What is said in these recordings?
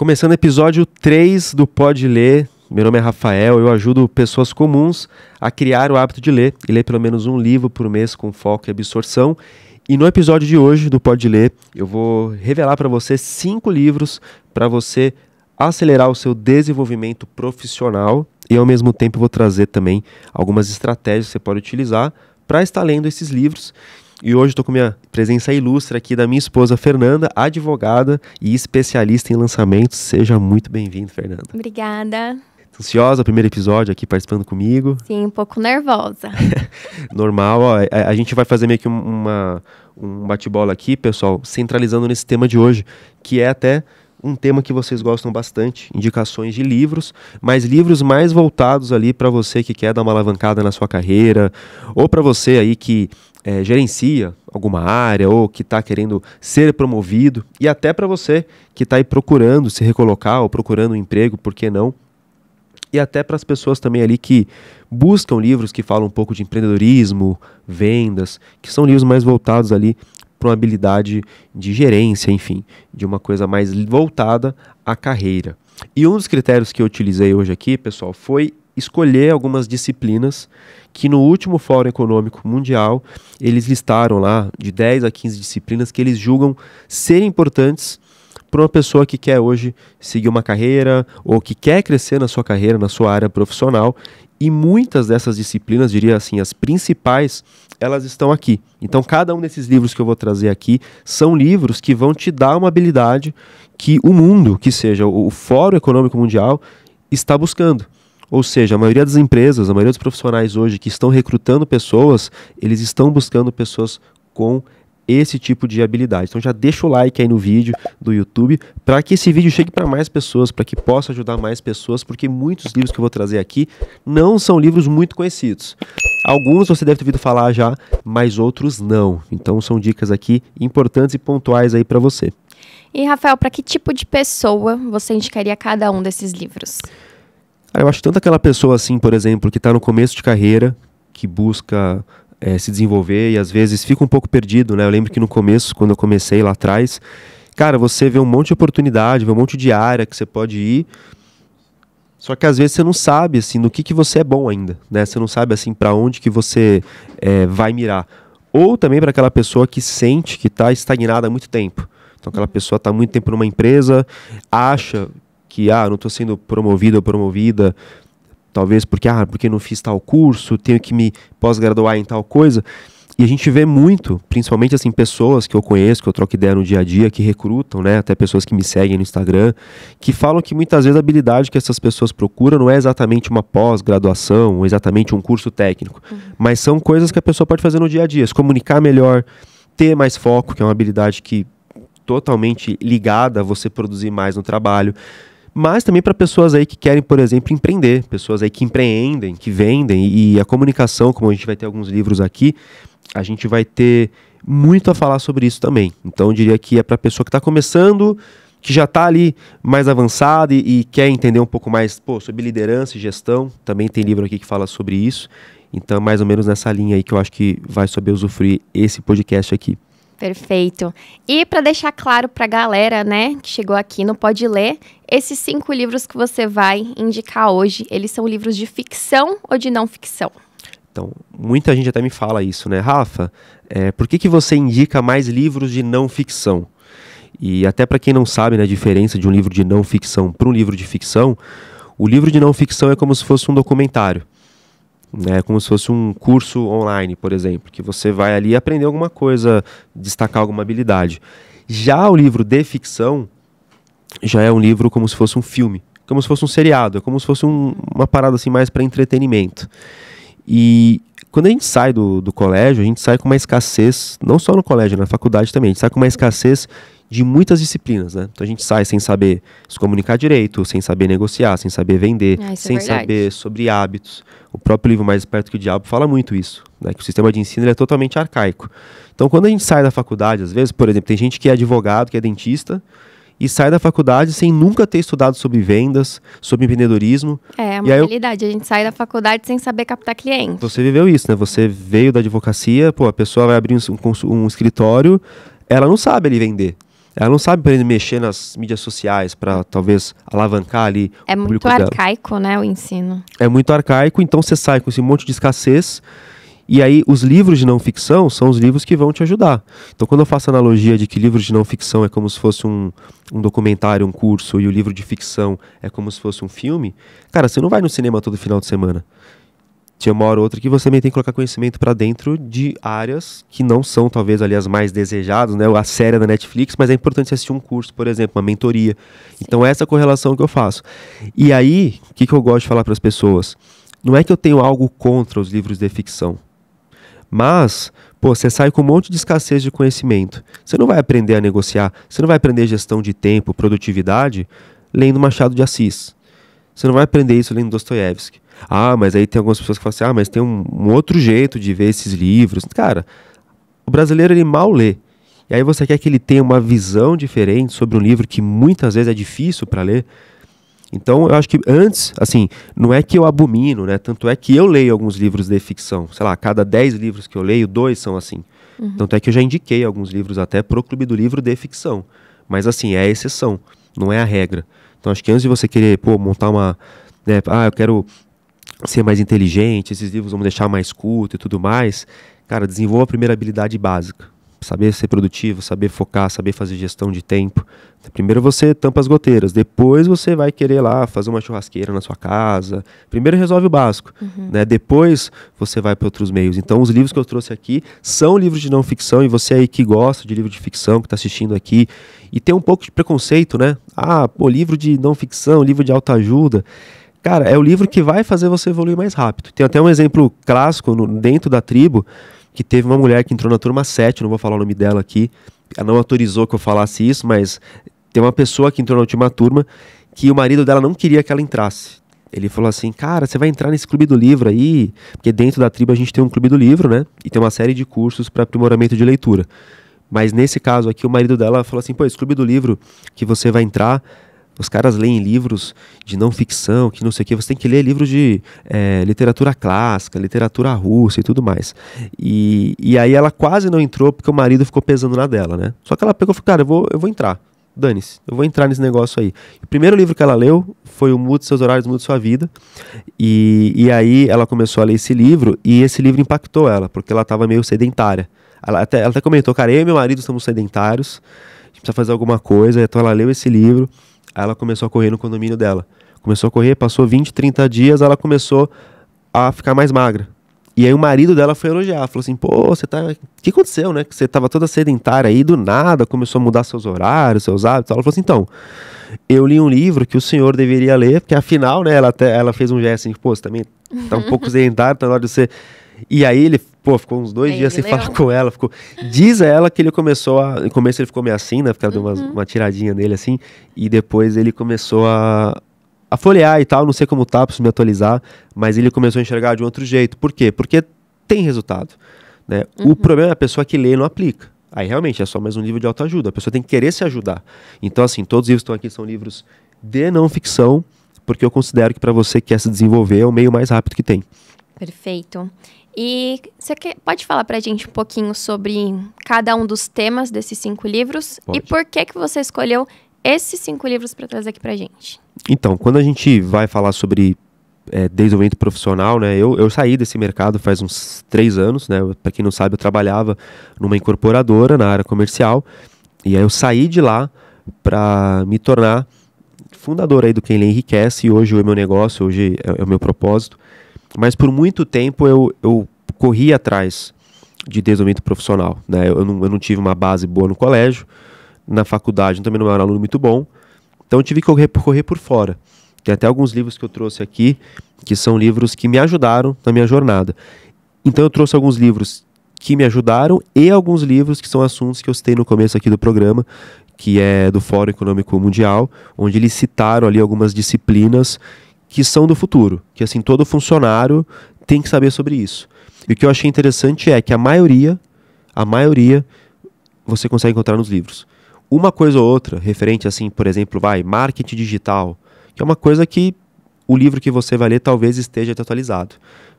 Começando o episódio 3 do Pode Ler. Meu nome é Rafael, eu ajudo pessoas comuns a criar o hábito de ler e ler pelo menos um livro por mês com foco e absorção. E no episódio de hoje do Pode Ler, eu vou revelar para você 5 livros para você acelerar o seu desenvolvimento profissional e ao mesmo tempo vou trazer também algumas estratégias que você pode utilizar para estar lendo esses livros. E hoje estou com minha presença ilustre aqui da minha esposa Fernanda, advogada e especialista em lançamentos. Seja muito bem-vindo, Fernanda. Obrigada. Ansiosa, primeiro episódio aqui participando comigo. Sim, um pouco nervosa. Normal, ó, a gente vai fazer meio que um bate-bola aqui, pessoal, centralizando nesse tema de hoje, que é até um tema que vocês gostam bastante, indicações de livros, mas livros mais voltados ali para você que quer dar uma alavancada na sua carreira, ou para você aí que gerencia alguma área, ou que está querendo ser promovido, e até para você que está aí procurando se recolocar, ou procurando um emprego, por que não? E até para as pessoas também ali que buscam livros que falam um pouco de empreendedorismo, vendas, que são livros mais voltados ali para uma habilidade de gerência, enfim, de uma coisa mais voltada à carreira. E um dos critérios que eu utilizei hoje aqui, pessoal, foi escolher algumas disciplinas que no último Fórum Econômico Mundial, eles listaram lá de 10 a 15 disciplinas que eles julgam serem importantes para uma pessoa que quer hoje seguir uma carreira ou que quer crescer na sua carreira, na sua área profissional. E muitas dessas disciplinas, diria assim, as principais, elas estão aqui. Então, cada um desses livros que eu vou trazer aqui são livros que vão te dar uma habilidade que o mundo, que seja o Fórum Econômico Mundial, está buscando. Ou seja, a maioria das empresas, a maioria dos profissionais hoje que estão recrutando pessoas, eles estão buscando pessoas com esse tipo de habilidade. Então já deixa o like aí no vídeo do YouTube para que esse vídeo chegue para mais pessoas, para que possa ajudar mais pessoas, porque muitos livros que eu vou trazer aqui não são livros muito conhecidos. Alguns você deve ter ouvido falar já, mas outros não. Então são dicas aqui importantes e pontuais aí para você. E Rafael, para que tipo de pessoa você indicaria cada um desses livros? Eu acho tanto aquela pessoa assim, por exemplo, que está no começo de carreira, que busca se desenvolver e às vezes fica um pouco perdido, né? Eu lembro que no começo, quando eu comecei lá atrás, cara, você vê um monte de oportunidade, vê um monte de área que você pode ir, só que às vezes você não sabe, assim, no que você é bom ainda, né? Você não sabe, assim, para onde que você vai mirar. Ou também para aquela pessoa que sente que está estagnada há muito tempo. Então aquela pessoa está muito tempo numa empresa, acha que, não estou sendo promovido ou promovida, talvez porque não fiz tal curso, tenho que me pós-graduar em tal coisa. E a gente vê muito, principalmente assim, pessoas que eu conheço, que eu troco ideia no dia a dia, que recrutam, né, até pessoas que me seguem no Instagram, que falam que muitas vezes a habilidade que essas pessoas procuram não é exatamente uma pós-graduação, ou exatamente um curso técnico, mas são coisas que a pessoa pode fazer no dia a dia, se comunicar melhor, ter mais foco, que é uma habilidade que totalmente ligada a você produzir mais no trabalho. Mas também para pessoas aí que querem, por exemplo, empreender, pessoas aí que empreendem, que vendem, e a comunicação, como a gente vai ter alguns livros aqui, a gente vai ter muito a falar sobre isso também. Então eu diria que é para a pessoa que está começando, que já está ali mais avançada e quer entender um pouco mais sobre liderança e gestão, também tem livro aqui que fala sobre isso, então mais ou menos nessa linha aí que eu acho que vai saber usufruir esse podcast aqui. Perfeito. E para deixar claro para a galera, né, que chegou aqui no Pode Ler, esses 5 livros que você vai indicar hoje, eles são livros de ficção ou de não ficção? Então, muita gente até me fala isso, né? Rafa, por que você indica mais livros de não ficção? E até para quem não sabe, né, a diferença de um livro de não ficção para um livro de ficção, o livro de não ficção é como se fosse um documentário. É como se fosse um curso online, por exemplo, que você vai ali aprender alguma coisa, destacar alguma habilidade. Já o livro de ficção, já é um livro como se fosse um filme, como se fosse um seriado, é como se fosse uma parada assim mais para entretenimento. E quando a gente sai do colégio, a gente sai com uma escassez, não só no colégio, na faculdade também, a gente sai com uma escassez de muitas disciplinas, né? Então a gente sai sem saber se comunicar direito, sem saber negociar, sem saber vender, sem saber sobre hábitos. O próprio livro Mais Esperto que o Diabo fala muito isso, né? Que o sistema de ensino ele é totalmente arcaico. Então quando a gente sai da faculdade, às vezes, por exemplo, tem gente que é advogado, que é dentista, e sai da faculdade sem nunca ter estudado sobre vendas, sobre empreendedorismo. É uma realidade, a gente sai da faculdade sem saber captar cliente. Você viveu isso, né? Você veio da advocacia, a pessoa vai abrir um escritório, ela não sabe ali vender. Ela não sabe aprender a mexer nas mídias sociais para talvez alavancar ali É o muito público dela. arcaico, né, o ensino. É muito arcaico, então você sai com esse monte de escassez. E aí, os livros de não ficção são os livros que vão te ajudar. Então, quando eu faço a analogia de que livros de não ficção é como se fosse um documentário, um curso, e o livro de ficção é como se fosse um filme, cara, você não vai no cinema todo final de semana. Tinha uma hora ou outra que você também tem que colocar conhecimento para dentro de áreas que não são, talvez, ali as mais desejadas, né? A série da Netflix, mas é importante você assistir um curso, por exemplo, uma mentoria. Então, essa é a correlação que eu faço. E aí, o que eu gosto de falar para as pessoas? Não é que eu tenho algo contra os livros de ficção. Mas, pô, você sai com um monte de escassez de conhecimento. Você não vai aprender a negociar, você não vai aprender gestão de tempo, produtividade, lendo Machado de Assis. Você não vai aprender isso lendo Dostoiévski. Ah, mas aí tem algumas pessoas que falam assim, ah, mas tem um outro jeito de ver esses livros. Cara, o brasileiro, ele mal lê. E aí você quer que ele tenha uma visão diferente sobre um livro que muitas vezes é difícil para ler. Então, eu acho que antes, assim, não é que eu abomino, né? Tanto é que eu leio alguns livros de ficção. Sei lá, a cada 10 livros que eu leio, 2 são assim. Tanto é que eu já indiquei alguns livros até pro Clube do Livro de ficção. Mas, assim, é a exceção, não é a regra. Então, acho que antes de você querer, pô, montar uma... Né, eu quero ser mais inteligente, esses livros vão me deixar mais culto e tudo mais. Cara, desenvolva a primeira habilidade básica. Saber ser produtivo, saber focar, saber fazer gestão de tempo. Primeiro você tampa as goteiras, depois você vai querer lá fazer uma churrasqueira na sua casa. Primeiro resolve o básico, né? Depois você vai para outros meios. Então os livros que eu trouxe aqui são livros de não ficção, e você aí que gosta de livro de ficção, que está assistindo aqui, e tem um pouco de preconceito, né? Ah, pô, livro de não ficção, livro de autoajuda. Cara, é o livro que vai fazer você evoluir mais rápido. Tem até um exemplo clássico dentro da tribo, que teve uma mulher que entrou na turma 7, não vou falar o nome dela aqui, ela não autorizou que eu falasse isso, mas tem uma pessoa que entrou na última turma que o marido dela não queria que ela entrasse. Ele falou assim, cara, você vai entrar nesse clube do livro aí, porque dentro da tribo a gente tem um clube do livro, né, e tem uma série de cursos para aprimoramento de leitura. Mas nesse caso aqui, o marido dela falou assim, pô, esse clube do livro que você vai entrar, os caras leem livros de não ficção, que não sei o que, você tem que ler livros de literatura clássica, literatura russa e tudo mais. E aí ela quase não entrou porque o marido ficou pesando na dela, né? Só que ela pegou e falou, cara, eu vou entrar, dane-se, eu vou entrar nesse negócio aí. O primeiro livro que ela leu foi o Mude Seus Horários, Mude Sua Vida, e aí ela começou a ler esse livro, e esse livro impactou ela, porque ela estava meio sedentária. Ela até comentou, cara, eu e meu marido estamos sedentários, a gente precisa fazer alguma coisa, então ela leu esse livro. Aí ela começou a correr no condomínio dela. Começou a correr, passou 20, 30 dias, ela começou a ficar mais magra. E aí o marido dela foi elogiar, falou assim, pô, você tá... O que aconteceu, né? Que você tava toda sedentária aí, do nada, começou a mudar seus horários, seus hábitos. Ela falou assim, então, eu li um livro que o senhor deveria ler, porque afinal, né, ela fez um gesto assim, pô, você também tá um pouco sedentário, tá na hora de você... E aí ele, pô, ficou uns 2 dias sem falar com ela, diz ela que ele começou a... No começo ele ficou meio assim, né, porque ela deu uma tiradinha nele assim, e depois ele começou a folhear e tal, não sei como tá, preciso me atualizar, mas ele começou a enxergar de um outro jeito. Por quê? Porque tem resultado, né? O problema é a pessoa que lê e não aplica. Aí realmente é só mais um livro de autoajuda, a pessoa tem que querer se ajudar. Então assim, todos os livros que estão aqui são livros de não ficção, porque eu considero que para você que quer se desenvolver é o meio mais rápido que tem. Perfeito. E você pode falar pra gente um pouquinho sobre cada um dos temas desses 5 livros? Pode. E por que você escolheu esses 5 livros para trazer aqui pra gente? Então, quando a gente vai falar sobre desenvolvimento profissional, né, eu saí desse mercado faz uns 3 anos, né, para quem não sabe, eu trabalhava numa incorporadora na área comercial, e aí eu saí de lá para me tornar fundador aí do Quem Lê Enriquece, e hoje é o meu negócio, hoje é o meu propósito. Mas por muito tempo eu corri atrás de desenvolvimento profissional, né? Eu não tive uma base boa no colégio, na faculdade eu também não era um aluno muito bom, então eu tive que correr por fora. Tem até alguns livros que eu trouxe aqui, que são livros que me ajudaram na minha jornada. Então eu trouxe alguns livros que me ajudaram e alguns livros que são assuntos que eu citei no começo aqui do programa, que é do Fórum Econômico Mundial, onde eles citaram ali algumas disciplinas que são do futuro, que assim, todo funcionário tem que saber sobre isso. E o que eu achei interessante é que a maioria você consegue encontrar nos livros. Uma coisa ou outra, referente assim, por exemplo, marketing digital, que é uma coisa que o livro que você vai ler talvez esteja atualizado.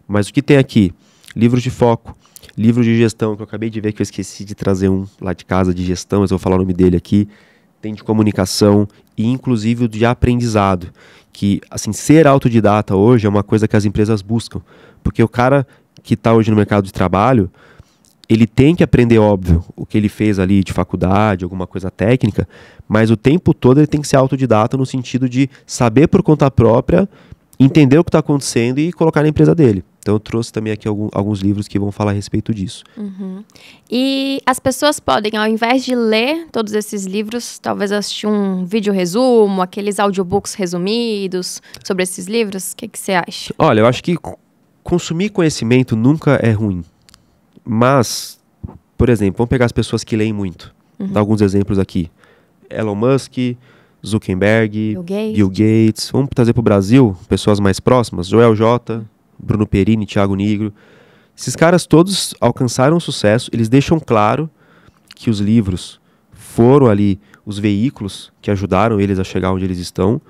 Mas o que tem aqui? Livros de foco, livros de gestão, que eu acabei de ver que eu esqueci de trazer um lá de casa de gestão, mas eu vou falar o nome dele aqui. tem de comunicação e inclusive de aprendizado. Que, assim, ser autodidata hoje é uma coisa que as empresas buscam. Porque o cara que está hoje no mercado de trabalho, ele tem que aprender, óbvio, o que ele fez ali de faculdade, alguma coisa técnica, mas o tempo todo ele tem que ser autodidata no sentido de saber por conta própria, entender o que está acontecendo e colocar na empresa dele. Então eu trouxe também aqui alguns livros que vão falar a respeito disso. E as pessoas podem, ao invés de ler todos esses livros, talvez assistir um vídeo resumo, aqueles audiobooks resumidos sobre esses livros? O que você acha? Olha, eu acho que consumir conhecimento nunca é ruim. Mas, por exemplo, vamos pegar as pessoas que leem muito. Dar alguns exemplos aqui. Elon Musk, Zuckerberg, Bill Gates. Vamos trazer para o Brasil pessoas mais próximas. Joel J., Bruno Perini, Thiago Nigro. Esses caras todos alcançaram sucesso. Eles deixam claro que os livros foram ali os veículos que ajudaram eles a chegar onde eles estão.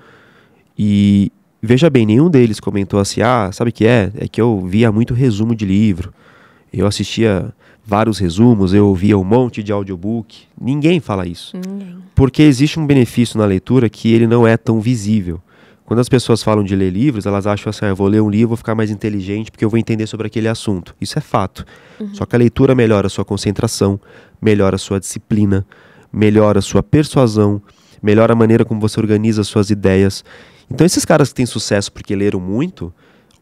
E veja bem, nenhum deles comentou assim, sabe o que é? É que eu via muito resumo de livro. Eu assistia vários resumos, eu ouvia um monte de audiobook. Ninguém fala isso. Porque existe um benefício na leitura que ele não é tão visível. Quando as pessoas falam de ler livros, elas acham assim, eu vou ler um livro, vou ficar mais inteligente porque eu vou entender sobre aquele assunto. Isso é fato. Só que a leitura melhora a sua concentração, melhora a sua disciplina, melhora a sua persuasão, melhora a maneira como você organiza as suas ideias. Então esses caras que têm sucesso porque leram muito,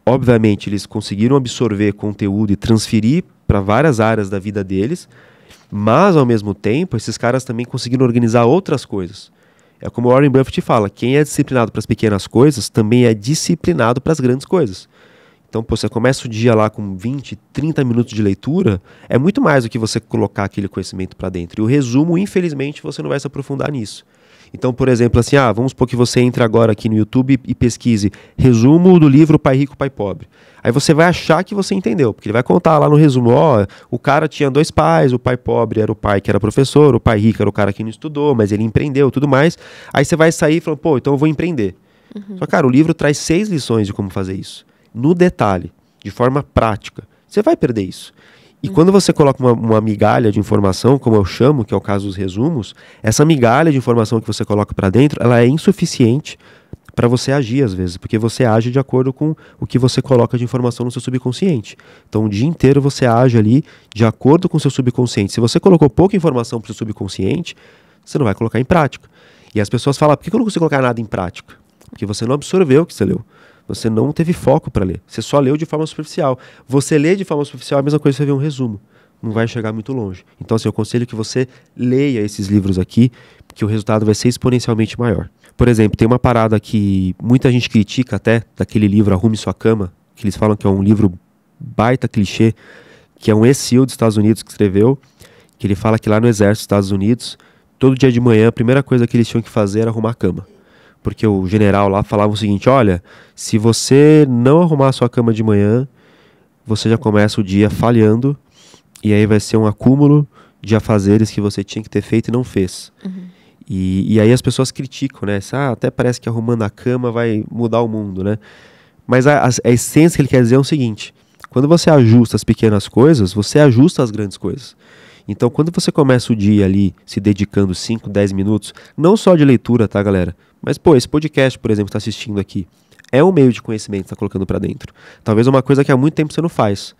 obviamente eles conseguiram absorver conteúdo e transferir para várias áreas da vida deles, mas ao mesmo tempo esses caras também conseguiram organizar outras coisas. É como o Warren Buffett fala, quem é disciplinado para as pequenas coisas também é disciplinado para as grandes coisas. Então, você começa o dia lá com 20, 30 minutos de leitura, é muito mais do que você colocar aquele conhecimento para dentro. E o resumo, infelizmente, você não vai se aprofundar nisso. Então, por exemplo, assim, vamos supor que você entre agora aqui no YouTube e pesquise resumo do livro Pai Rico, Pai Pobre. Aí você vai achar que você entendeu, porque ele vai contar lá no resumo, o cara tinha 2 pais, o pai pobre era o pai que era professor, o pai rico era o cara que não estudou, mas ele empreendeu e tudo mais. Aí você vai sair e fala, então eu vou empreender. Só, cara, o livro traz 6 lições de como fazer isso. No detalhe, de forma prática. Você vai perder isso. E quando você coloca uma migalha de informação, como eu chamo, que é o caso dos resumos, essa migalha de informação que você coloca para dentro, ela é insuficiente para você agir às vezes, porque você age de acordo com o que você coloca de informação no seu subconsciente. Então o dia inteiro você age ali de acordo com o seu subconsciente. Se você colocou pouca informação para o seu subconsciente, você não vai colocar em prática. E as pessoas falam, por que eu não consigo colocar nada em prática? Porque você não absorveu o que você leu. Você não teve foco para ler. Você só leu de forma superficial. Você lê de forma superficial é a mesma coisa que você vê um resumo. Não vai chegar muito longe. Então, assim, eu aconselho que você leia esses livros aqui, que o resultado vai ser exponencialmente maior. Por exemplo, tem uma parada que muita gente critica até, daquele livro Arrume Sua Cama, que eles falam que é um livro baita clichê, que é um ex-CEO dos Estados Unidos que escreveu, que ele fala que lá no exército dos Estados Unidos, todo dia de manhã, a primeira coisa que eles tinham que fazer era arrumar a cama. Porque o general lá falava o seguinte, olha, se você não arrumar a sua cama de manhã, você já começa o dia falhando, e aí vai ser um acúmulo de afazeres que você tinha que ter feito e não fez. E aí as pessoas criticam, né? Até parece que arrumando a cama vai mudar o mundo, né? Mas a essência que ele quer dizer é o seguinte, quando você ajusta as pequenas coisas, você ajusta as grandes coisas. Então, quando você começa o dia ali se dedicando 5, 10 minutos, não só de leitura, tá, galera? Mas, esse podcast, por exemplo, que está assistindo aqui, é um meio de conhecimento que você está colocando para dentro. Talvez uma coisa que há muito tempo você não faz.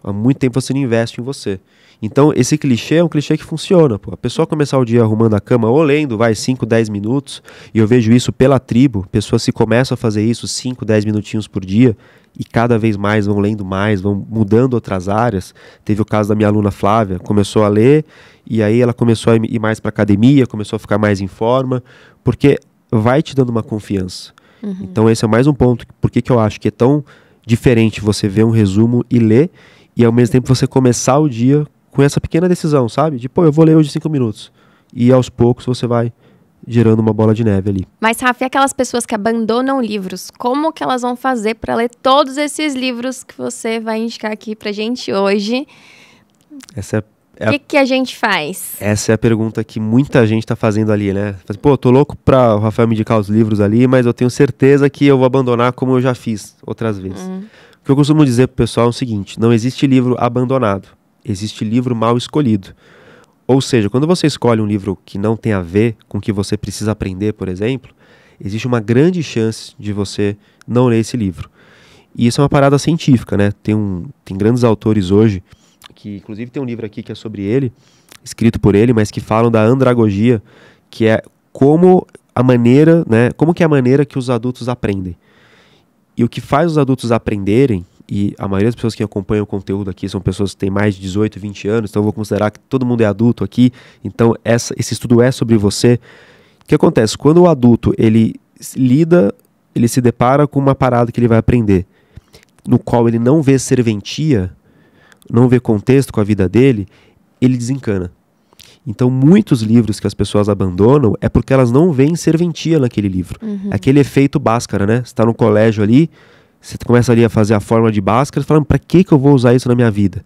Há muito tempo você não investe em você. Então, esse clichê é um clichê que funciona. A pessoa começar o dia arrumando a cama ou lendo, 5, 10 minutos, e eu vejo isso pela tribo, pessoas se começam a fazer isso 5, 10 minutinhos por dia, e cada vez mais vão lendo mais, vão mudando outras áreas. Teve o caso da minha aluna Flávia, começou a ler, e aí ela começou a ir mais para academia, começou a ficar mais em forma, porque vai te dando uma confiança. Então esse é mais um ponto, porque que eu acho que é tão diferente você ver um resumo e ler, e ao mesmo tempo você começar o dia com essa pequena decisão, sabe? De, eu vou ler hoje 5 minutos. E aos poucos você vai gerando uma bola de neve ali. Mas, Rafa, e aquelas pessoas que abandonam livros, como que elas vão fazer para ler todos esses livros que você vai indicar aqui pra gente hoje? Essa O que a gente faz? Essa é a pergunta que muita gente tá fazendo ali, né? Tô louco pra o Rafael me indicar os livros ali, mas eu tenho certeza que eu vou abandonar como eu já fiz outras vezes. O que eu costumo dizer pro pessoal é o seguinte, não existe livro abandonado, existe livro mal escolhido. Ou seja, quando você escolhe um livro que não tem a ver com o que você precisa aprender, por exemplo, existe uma grande chance de você não ler esse livro. E isso é uma parada científica, né? Tem grandes autores hoje, que inclusive tem um livro aqui que é sobre ele, escrito por ele, mas que falam da andragogia, que é como que é a maneira que os adultos aprendem. E o que faz os adultos aprenderem, e a maioria das pessoas que acompanham o conteúdo aqui são pessoas que têm mais de 18, 20 anos, então eu vou considerar que todo mundo é adulto aqui, então esse estudo é sobre você. O que acontece? Quando o adulto, ele se depara com uma parada que ele vai aprender, no qual ele não vê serventia, não vê contexto com a vida dele, ele desencana. Então, muitos livros que as pessoas abandonam é porque elas não veem serventia naquele livro. Aquele efeito Bhaskara, né? Você está no colégio ali, você começa ali a fazer a fórmula de Bhaskara, falando, para que eu vou usar isso na minha vida?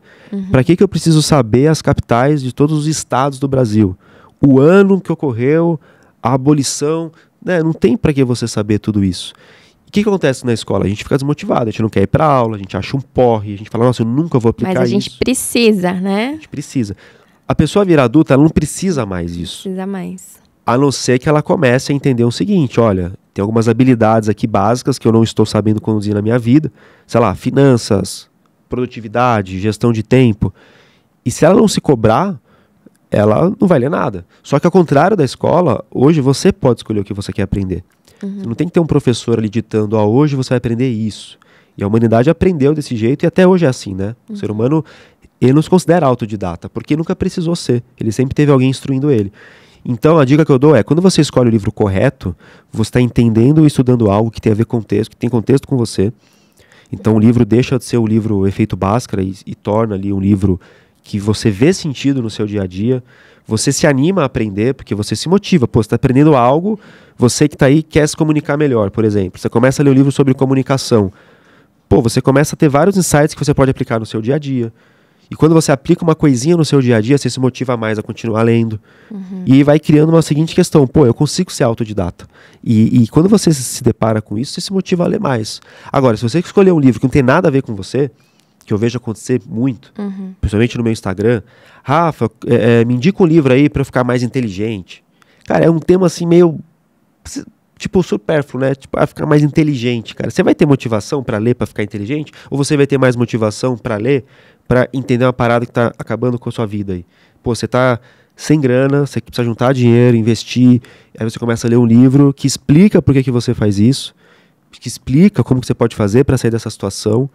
Para que eu preciso saber as capitais de todos os estados do Brasil? O ano que ocorreu a abolição, né? Não tem para que você saber tudo isso. O que acontece na escola? A gente fica desmotivado, a gente não quer ir para aula, a gente acha um porre, a gente fala, nossa, eu nunca vou aplicar isso. Mas a gente precisa, né? A gente precisa. A pessoa vira adulta, ela não precisa mais disso. Precisa mais. A não ser que ela comece a entender o seguinte, olha, tem algumas habilidades aqui básicas que eu não estou sabendo conduzir na minha vida, sei lá, finanças, produtividade, gestão de tempo. E se ela não se cobrar, ela não vai ler nada. Só que ao contrário da escola, hoje você pode escolher o que você quer aprender. Você não tem que ter um professor ali ditando, hoje você vai aprender isso. E a humanidade aprendeu desse jeito e até hoje é assim, né? O ser humano, ele não se considera autodidata, porque nunca precisou ser. Ele sempre teve alguém instruindo ele. Então, a dica que eu dou é, quando você escolhe o livro correto, você está entendendo e estudando algo que tem a ver com contexto, que tem contexto com você. Então, o livro deixa de ser o livro Efeito Bhaskara e torna ali um livro que você vê sentido no seu dia a dia. Você se anima a aprender, porque você se motiva. Pô, você está aprendendo algo, você que está aí quer se comunicar melhor, por exemplo. Você começa a ler um livro sobre comunicação. Pô, você começa a ter vários insights que você pode aplicar no seu dia a dia. E quando você aplica uma coisinha no seu dia a dia, você se motiva mais a continuar lendo. E vai criando uma seguinte questão, pô, eu consigo ser autodidata. E quando você se depara com isso, você se motiva a ler mais. Agora, se você escolher um livro que não tem nada a ver com você, que eu vejo acontecer muito, principalmente no meu Instagram, Rafa, me indica um livro aí pra eu ficar mais inteligente. Cara, é um tema assim meio, tipo, supérfluo, né? Tipo, ficar mais inteligente, cara. Você vai ter motivação pra ler, pra ficar inteligente? Ou você vai ter mais motivação pra ler, pra entender uma parada que tá acabando com a sua vida aí? Pô, você tá sem grana, você precisa juntar dinheiro, investir, aí você começa a ler um livro que explica por que você faz isso, que explica como que você pode fazer pra sair dessa situação.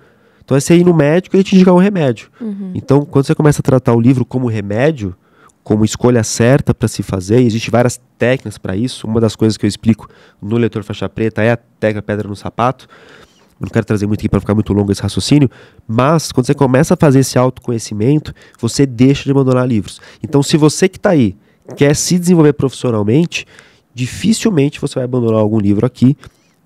Então é você ir no médico e ele te indicar um remédio. Então, quando você começa a tratar o livro como remédio, como escolha certa para se fazer, e existem várias técnicas para isso. Uma das coisas que eu explico no Leitor Faixa Preta é a técnica pedra no sapato. Eu não quero trazer muito aqui para ficar muito longo esse raciocínio, mas quando você começa a fazer esse autoconhecimento, você deixa de abandonar livros. Então, se você que está aí quer se desenvolver profissionalmente, dificilmente você vai abandonar algum livro aqui,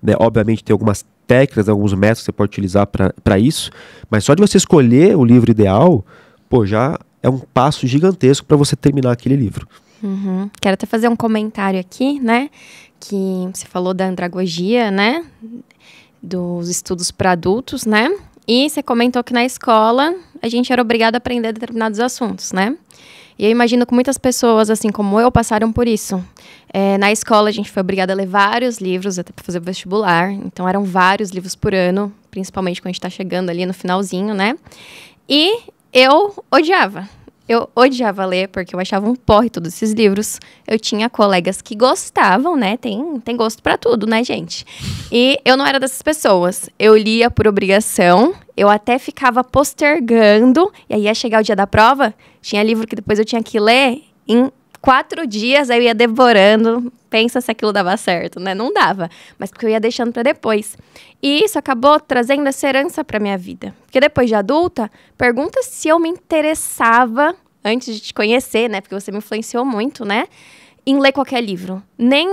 né? Obviamente tem algumas técnicas, alguns métodos que você pode utilizar para isso, mas só de você escolher o livro ideal, pô, já é um passo gigantesco para você terminar aquele livro. Quero até fazer um comentário aqui, né? Que você falou da andragogia, né? Dos estudos para adultos, né? E você comentou que na escola a gente era obrigado a aprender determinados assuntos, né? E eu imagino que muitas pessoas, assim como eu, passaram por isso. Na escola a gente foi obrigado a ler vários livros, até para fazer o vestibular. Então eram vários livros por ano, principalmente quando a gente está chegando ali no finalzinho, né? E eu odiava. Eu odiava ler, porque eu achava um porre todos esses livros. Eu tinha colegas que gostavam, né? Tem gosto pra tudo, né, gente? E eu não era dessas pessoas. Eu lia por obrigação, eu até ficava postergando, e aí ia chegar o dia da prova, tinha livro que depois eu tinha que ler em 4 dias, aí eu ia devorando. Pensa se aquilo dava certo, né? Não dava, mas porque eu ia deixando pra depois. E isso acabou trazendo essa herança pra minha vida. Porque depois de adulta, pergunta se eu me interessava, antes de te conhecer, né? Porque você me influenciou muito, né? Em ler qualquer livro. Nem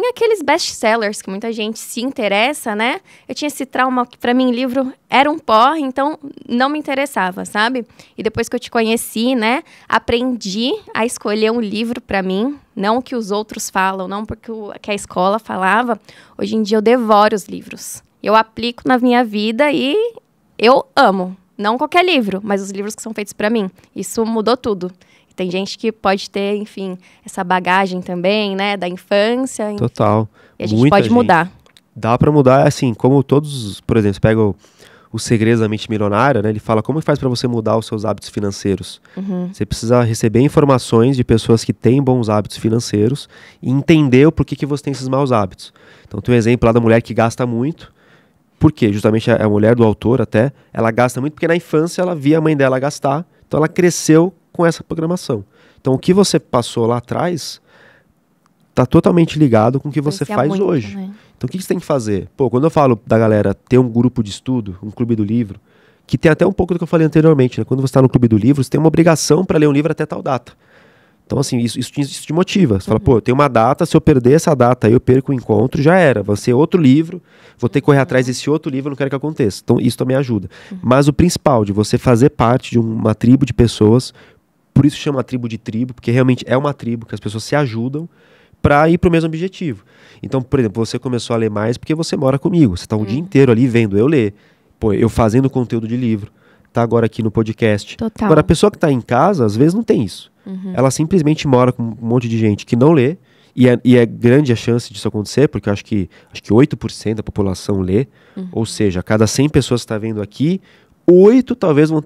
aqueles best-sellers que muita gente se interessa, né? Eu tinha esse trauma que pra mim livro era um porre, então não me interessava, sabe? E depois que eu te conheci, né? Aprendi a escolher um livro pra mim, não o que os outros falam, não porque que a escola falava. Hoje em dia eu devoro os livros. Eu aplico na minha vida e eu amo. Não qualquer livro, mas os livros que são feitos pra mim. Isso mudou tudo. tem gente que pode ter, enfim, essa bagagem também, né, da infância. Total. E a gente pode mudar. Dá pra mudar, assim, como todos, por exemplo, você pega o Segredos da Mente Milionária, né? Ele fala como faz para você mudar os seus hábitos financeiros. Você precisa receber informações de pessoas que têm bons hábitos financeiros e entender o porquê que você tem esses maus hábitos. Então tem um exemplo lá da mulher que gasta muito. Por quê? Justamente a mulher do autor até, ela gasta muito porque na infância ela via a mãe dela gastar, então ela cresceu com essa programação. Então o que você passou lá atrás está totalmente ligado com o que você faz muito, hoje. Né? Então o que você tem que fazer? Pô, quando eu falo da galera ter um grupo de estudo, um clube do livro, que tem até um pouco do que eu falei anteriormente, né? Quando você está no clube do livro, você tem uma obrigação para ler um livro até tal data. Então assim, isso te motiva. Você fala, pô, eu tenho uma data, se eu perder essa data aí eu perco o encontro, já era. Vai ser outro livro, vou ter que correr atrás desse outro livro, eu não quero que aconteça. Então isso também ajuda. Mas o principal, de você fazer parte de uma tribo de pessoas, por isso chama tribo de tribo, porque realmente é uma tribo que as pessoas se ajudam para ir para o mesmo objetivo. Então, por exemplo, você começou a ler mais porque você mora comigo. Você está um dia inteiro ali vendo eu ler. Pô, eu fazendo conteúdo de livro. Tá agora aqui no podcast. Total. Agora, a pessoa que está em casa, às vezes não tem isso. Ela simplesmente mora com um monte de gente que não lê. E é grande a chance disso acontecer, porque eu acho que 8% da população lê. Ou seja, a cada 100 pessoas que está vendo aqui, 8 talvez vão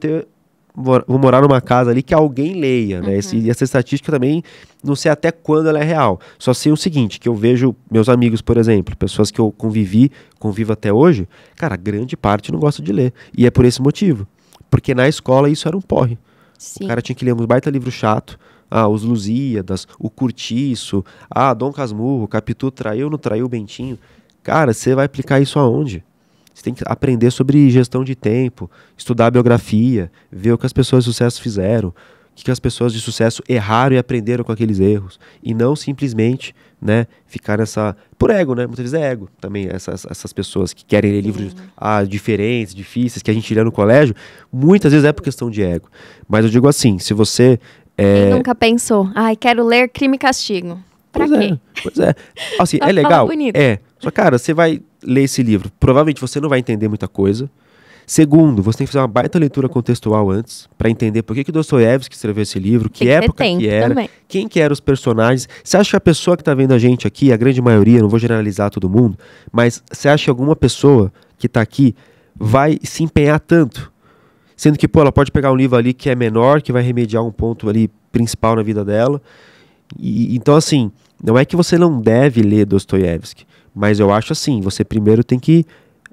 morar numa casa ali que alguém leia, né? E essa estatística também, não sei até quando ela é real. Só sei o seguinte, que eu vejo meus amigos, por exemplo, pessoas que eu convivo até hoje, cara, grande parte não gosta de ler. E é por esse motivo. Porque na escola isso era um porre. Sim. O cara tinha que ler um baita livro chato, os Lusíadas, o Curtiço, Dom Casmurro, Capitu traiu, não traiu o Bentinho. Cara, você vai aplicar isso aonde? Você tem que aprender sobre gestão de tempo, estudar a biografia, ver o que as pessoas de sucesso fizeram, o que as pessoas de sucesso erraram e aprenderam com aqueles erros. E não simplesmente, né, ficar nessa... Por ego, né? Muitas vezes é ego também. Essas pessoas que querem ler livros diferentes, difíceis, que a gente lê no colégio, muitas vezes é por questão de ego. Mas eu digo assim, se você... Quem nunca pensou, quero ler Crime e Castigo. Pra quê? Pois é. Assim, é legal? É. Só, cara, você vai ler esse livro, provavelmente você não vai entender muita coisa. Segundo, você tem que fazer uma baita leitura contextual antes, para entender por que Dostoiévski escreveu esse livro, que época que era, também. Quem que eram os personagens. Você acha que a pessoa que está vendo a gente aqui, a grande maioria, não vou generalizar todo mundo, mas você acha que alguma pessoa que está aqui vai se empenhar tanto? Sendo que, ela pode pegar um livro ali que é menor, que vai remediar um ponto ali principal na vida dela. Então, assim, não é que você não deve ler Dostoiévski, mas eu acho assim, você primeiro tem que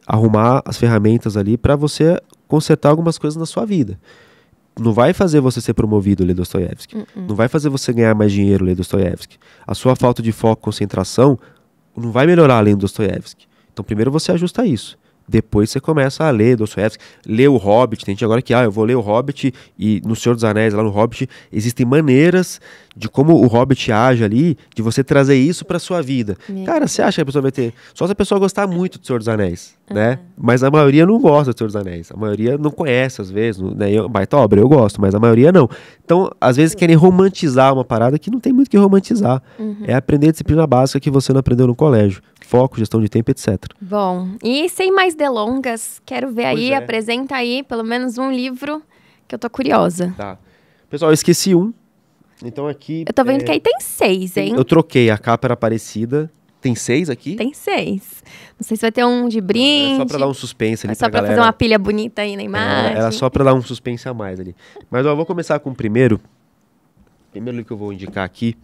arrumar as ferramentas ali para você consertar algumas coisas na sua vida. Não vai fazer você ser promovido ler Dostoiévski. Não vai fazer você ganhar mais dinheiro ler Dostoiévski. A sua falta de foco, concentração, não vai melhorar lendo Dostoiévski. Então primeiro você ajusta isso. Depois você começa a ler Dostoiévski, ler o Hobbit. Tem gente agora que, eu vou ler o Hobbit e no Senhor dos Anéis, lá no Hobbit, existem maneiras de como o Hobbit age ali, de você trazer isso pra sua vida. Cara, você acha que a pessoa vai ter... Só se a pessoa gostar muito do Senhor dos Anéis, né? Mas a maioria não gosta do Senhor dos Anéis. A maioria não conhece, às vezes, né? Baita obra, eu gosto, mas a maioria não. Então, às vezes querem romantizar uma parada que não tem muito o que romantizar. É aprender a disciplina básica que você não aprendeu no colégio. Foco, gestão de tempo, etc. Bom, e sem mais delongas, quero ver aí, apresenta aí pelo menos um livro que eu tô curiosa. Tá. Pessoal, eu esqueci um. Então aqui... Eu tô vendo que aí tem 6, hein? Eu troquei, a capa era parecida. Tem 6 aqui? Tem 6. Não sei se vai ter um de brinde. É só pra dar um suspense ali pra galera. Só pra fazer uma pilha bonita aí na imagem. Era só pra dar um suspense a mais ali. Mas eu vou começar com o primeiro. O primeiro livro que eu vou indicar aqui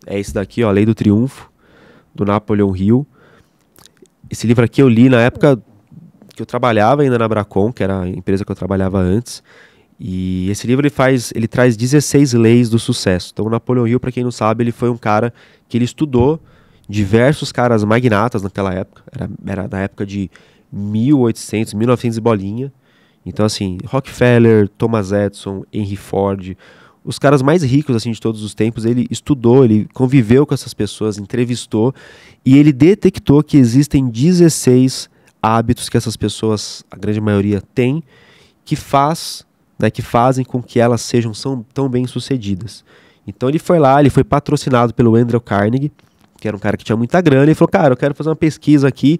é esse daqui, Lei do Triunfo, do Napoleon Hill. Esse livro aqui eu li na época que eu trabalhava ainda na Bracon, que era a empresa que eu trabalhava antes. E esse livro ele traz 16 leis do sucesso. Então o Napoleon Hill, para quem não sabe, ele foi um cara que ele estudou diversos caras magnatas naquela época. Era da época de 1800, 1900 e bolinha. Então assim, Rockefeller, Thomas Edison, Henry Ford, os caras mais ricos assim de todos os tempos, ele estudou, ele conviveu com essas pessoas, entrevistou e ele detectou que existem 16 hábitos que essas pessoas, a grande maioria, têm, que fazem com que elas são tão bem sucedidas. Então ele foi lá, ele foi patrocinado pelo Andrew Carnegie, que era um cara que tinha muita grana, e falou, cara, eu quero fazer uma pesquisa aqui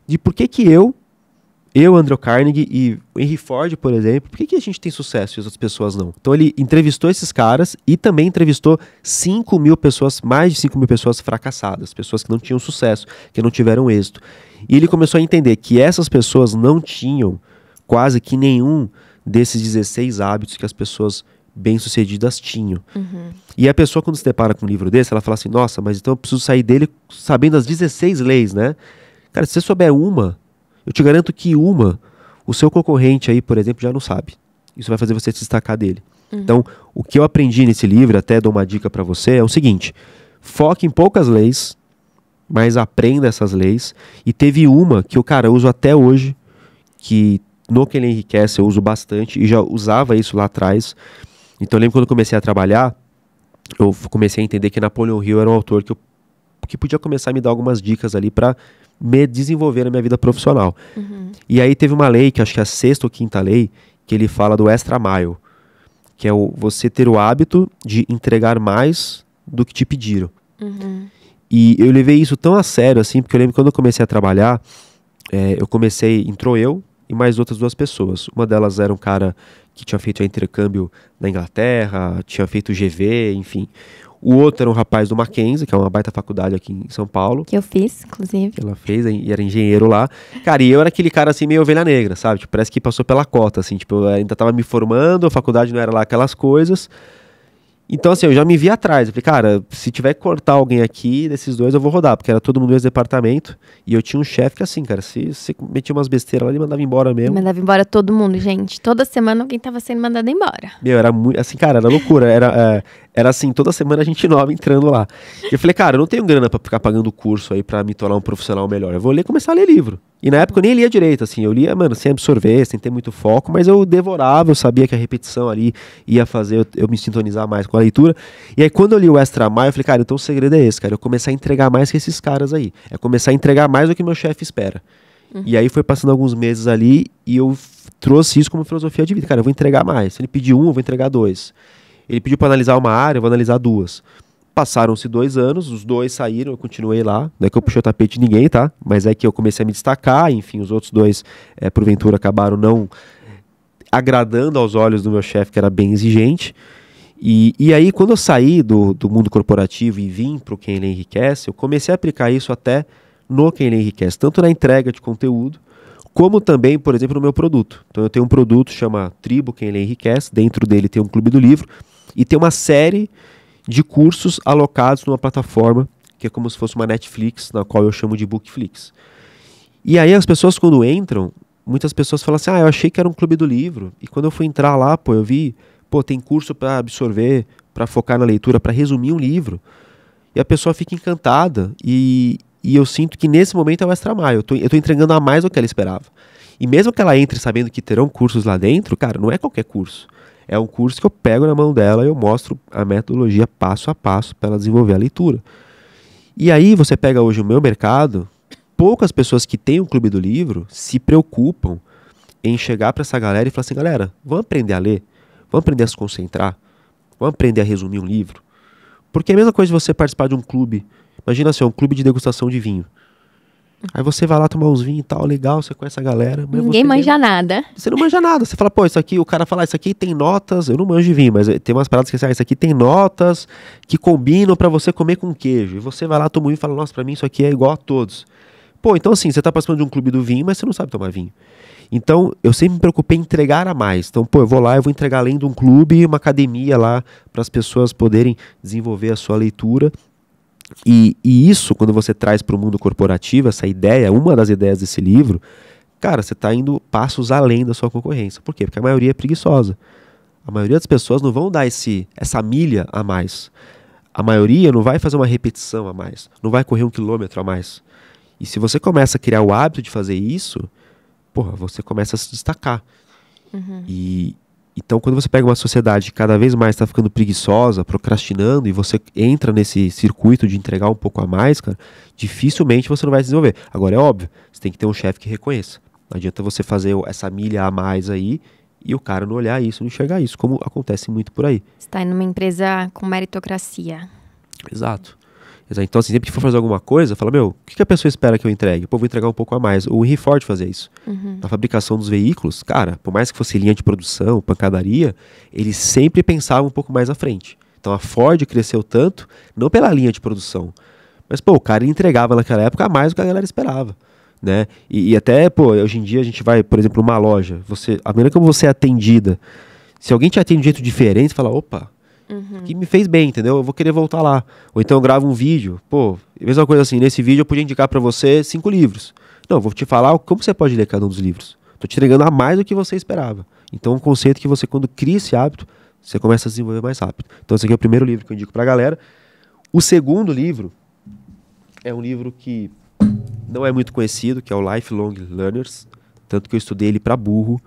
de por que eu eu, Andrew Carnegie e o Henry Ford, por exemplo, por que a gente tem sucesso e as outras pessoas não? Então ele entrevistou esses caras e também entrevistou 5 mil pessoas, mais de 5 mil pessoas fracassadas, pessoas que não tinham sucesso, que não tiveram êxito. E ele começou a entender que essas pessoas não tinham quase que nenhum desses 16 hábitos que as pessoas bem-sucedidas tinham. E a pessoa, quando se depara com um livro desse, ela fala assim, nossa, mas então eu preciso sair dele sabendo as 16 leis, né? Cara, se você souber uma, eu te garanto que o seu concorrente aí, por exemplo, já não sabe. Isso vai fazer você se destacar dele. Então, o que eu aprendi nesse livro, até dou uma dica para você, é o seguinte: foque em poucas leis, mas aprenda essas leis. E teve uma que eu uso até hoje, que no Quem Lê Enriquece eu uso bastante, e já usava isso lá atrás. Então, eu lembro quando eu comecei a trabalhar, eu comecei a entender que Napoleon Hill era um autor que podia começar a me dar algumas dicas ali para me desenvolver na minha vida profissional. E aí teve uma lei, que acho que é a 6ª ou 5ª lei, que ele fala do extra mile, que é você ter o hábito de entregar mais do que te pediram. E eu levei isso tão a sério, assim, porque eu lembro que quando eu comecei a trabalhar, entrou eu e mais outras 2 pessoas. Uma delas era um cara que tinha feito intercâmbio na Inglaterra, tinha feito GV, enfim. O outro era um rapaz do Mackenzie, que é uma baita faculdade aqui em São Paulo. Que eu fiz, inclusive. Que ela fez, e era engenheiro lá. Cara, e eu era aquele cara assim, meio ovelha negra, sabe? Tipo, parece que passou pela cota, assim. Tipo, eu ainda tava me formando, a faculdade não era lá aquelas coisas. Então, assim, eu já me vi atrás. Eu falei, cara, se tiver que cortar alguém aqui, desses 2, eu vou rodar. Porque era todo mundo no mesmo departamento. E eu tinha um chefe que, assim, cara, se metia umas besteiras lá, ele mandava embora mesmo. Mandava embora todo mundo, gente. Toda semana alguém tava sendo mandado embora. Meu, era muito, assim, cara, era loucura. Era assim, toda semana a gente nova entrando lá. E eu falei, cara, eu não tenho grana pra ficar pagando curso aí pra me tornar um profissional melhor. Eu vou começar a ler livro. E na época eu nem lia direito, assim. Eu lia, mano, sem absorver, sem ter muito foco, mas eu devorava, eu sabia que a repetição ali ia fazer eu me sintonizar mais com a leitura. E aí quando eu li o Extra Mile, eu falei, cara, então o segredo é esse, cara. Eu começar a entregar mais que esses caras aí. É começar a entregar mais do que meu chefe espera. E aí foi passando alguns meses ali e eu trouxe isso como filosofia de vida. Cara, eu vou entregar mais. Se ele pedir eu vou entregar 2. Ele pediu para analisar uma área, eu vou analisar 2. Passaram-se 2 anos, os 2 saíram, eu continuei lá. Não é que eu puxei o tapete de ninguém, tá? Mas é que eu comecei a me destacar, enfim, os outros 2, porventura, acabaram não agradando aos olhos do meu chefe, que era bem exigente. E aí, quando eu saí do mundo corporativo e vim para o Quem Lê Enriquece, eu comecei a aplicar isso até no Quem Lê Enriquece, tanto na entrega de conteúdo, como também, por exemplo, no meu produto. Então eu tenho um produto que chama Tribo Quem Lê Enriquece, dentro dele tem um clube do livro, e tem uma série de cursos alocados numa plataforma, que é como se fosse uma Netflix, na qual eu chamo de Bookflix. E aí as pessoas quando entram, muitas pessoas falam assim, eu achei que era um clube do livro, e quando eu fui entrar lá, eu vi, tem curso para absorver, para focar na leitura, para resumir um livro, e a pessoa fica encantada, e eu sinto que nesse momento é o extra mile, eu tô entregando a mais do que ela esperava. E mesmo que ela entre sabendo que terão cursos lá dentro, cara, não é qualquer curso. É um curso que eu pego na mão dela e eu mostro a metodologia passo a passo para ela desenvolver a leitura. E aí você pega hoje o meu mercado, poucas pessoas que têm um clube do livro se preocupam em chegar para essa galera e falar assim, galera, vamos aprender a ler? Vamos aprender a se concentrar? Vamos aprender a resumir um livro? Porque é a mesma coisa de você participar de um clube. Imagina assim, um clube de degustação de vinho. Aí você vai lá tomar uns vinhos e tal, legal, você conhece a galera. Mas ninguém manja nada. Você não manja nada. Você fala, isso aqui, o cara fala, isso aqui tem notas, eu não manjo de vinho, mas tem umas paradas que você, isso aqui tem notas que combinam pra você comer com queijo. E você vai lá, toma um vinho e fala, nossa, pra mim isso aqui é igual a todos. Então assim, você tá participando de um clube do vinho, mas você não sabe tomar vinho. Então, eu sempre me preocupei em entregar a mais. Então, eu vou lá, eu vou entregar além de um clube, uma academia lá, para as pessoas poderem desenvolver a sua leitura. E isso, quando você traz para o mundo corporativo, essa ideia, uma das ideias desse livro, cara, você está indo passos além da sua concorrência. Por quê? Porque a maioria é preguiçosa. A maioria das pessoas não vão dar essa milha a mais. A maioria não vai fazer uma repetição a mais. Não vai correr 1 quilômetro a mais. E se você começa a criar o hábito de fazer isso, você começa a se destacar. Então, quando você pega uma sociedade que cada vez mais está ficando preguiçosa, procrastinando, e você entra nesse circuito de entregar um pouco a mais, cara, dificilmente você não vai se desenvolver. Agora, é óbvio, você tem que ter um chefe que reconheça. Não adianta você fazer essa milha a mais aí e o cara não olhar isso, não enxergar isso, como acontece muito por aí. Você está em uma empresa com meritocracia. Exato. Então, assim, sempre que for fazer alguma coisa, fala, meu, o que a pessoa espera que eu entregue? Pô, vou entregar um pouco a mais. O Henry Ford fazia isso. Na fabricação dos veículos, cara, por mais que fosse linha de produção, pancadaria, eles sempre pensavam um pouco mais à frente. Então a Ford cresceu tanto, não pela linha de produção, mas, pô, o cara entregava naquela época a mais do que a galera esperava, né? E até, pô, hoje em dia a gente vai, por exemplo, numa loja, a maneira como você é atendida, se alguém te atende de um jeito diferente, você fala, opa, que me fez bem, entendeu? Eu vou querer voltar lá. Ou então eu gravo um vídeo, pô, mesma coisa assim, nesse vídeo eu podia indicar pra você 5 livros. Não, eu vou te falar como você pode ler cada um dos livros. Tô te entregando a mais do que você esperava. Então é um conceito que você, quando cria esse hábito, você começa a desenvolver mais rápido. Então esse aqui é o primeiro livro que eu indico pra galera. O segundo livro é um livro que não é muito conhecido, que é o Lifelong Learners, tanto que eu estudei ele pra burro.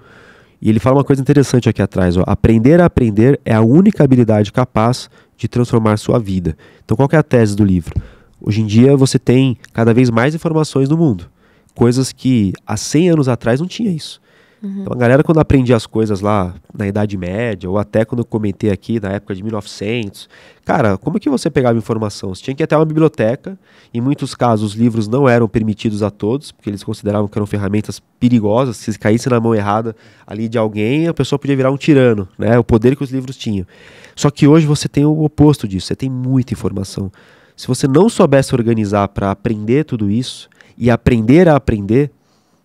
E ele fala uma coisa interessante aqui atrás, ó. Aprender a aprender é a única habilidade capaz de transformar sua vida. Então qual que é a tese do livro? Hoje em dia você tem cada vez mais informações no mundo. Coisas que há 100 anos atrás não tinha isso. Então a galera, quando aprendia as coisas lá na Idade Média, ou até quando eu comentei aqui na época de 1900, cara, como é que você pegava informação? Você tinha que ir até uma biblioteca, em muitos casos os livros não eram permitidos a todos, porque eles consideravam que eram ferramentas perigosas, se caísse na mão errada ali de alguém, a pessoa podia virar um tirano, né? O poder que os livros tinham. Só que hoje você tem o oposto disso, você tem muita informação. Se você não soubesse organizar para aprender tudo isso, e aprender a aprender,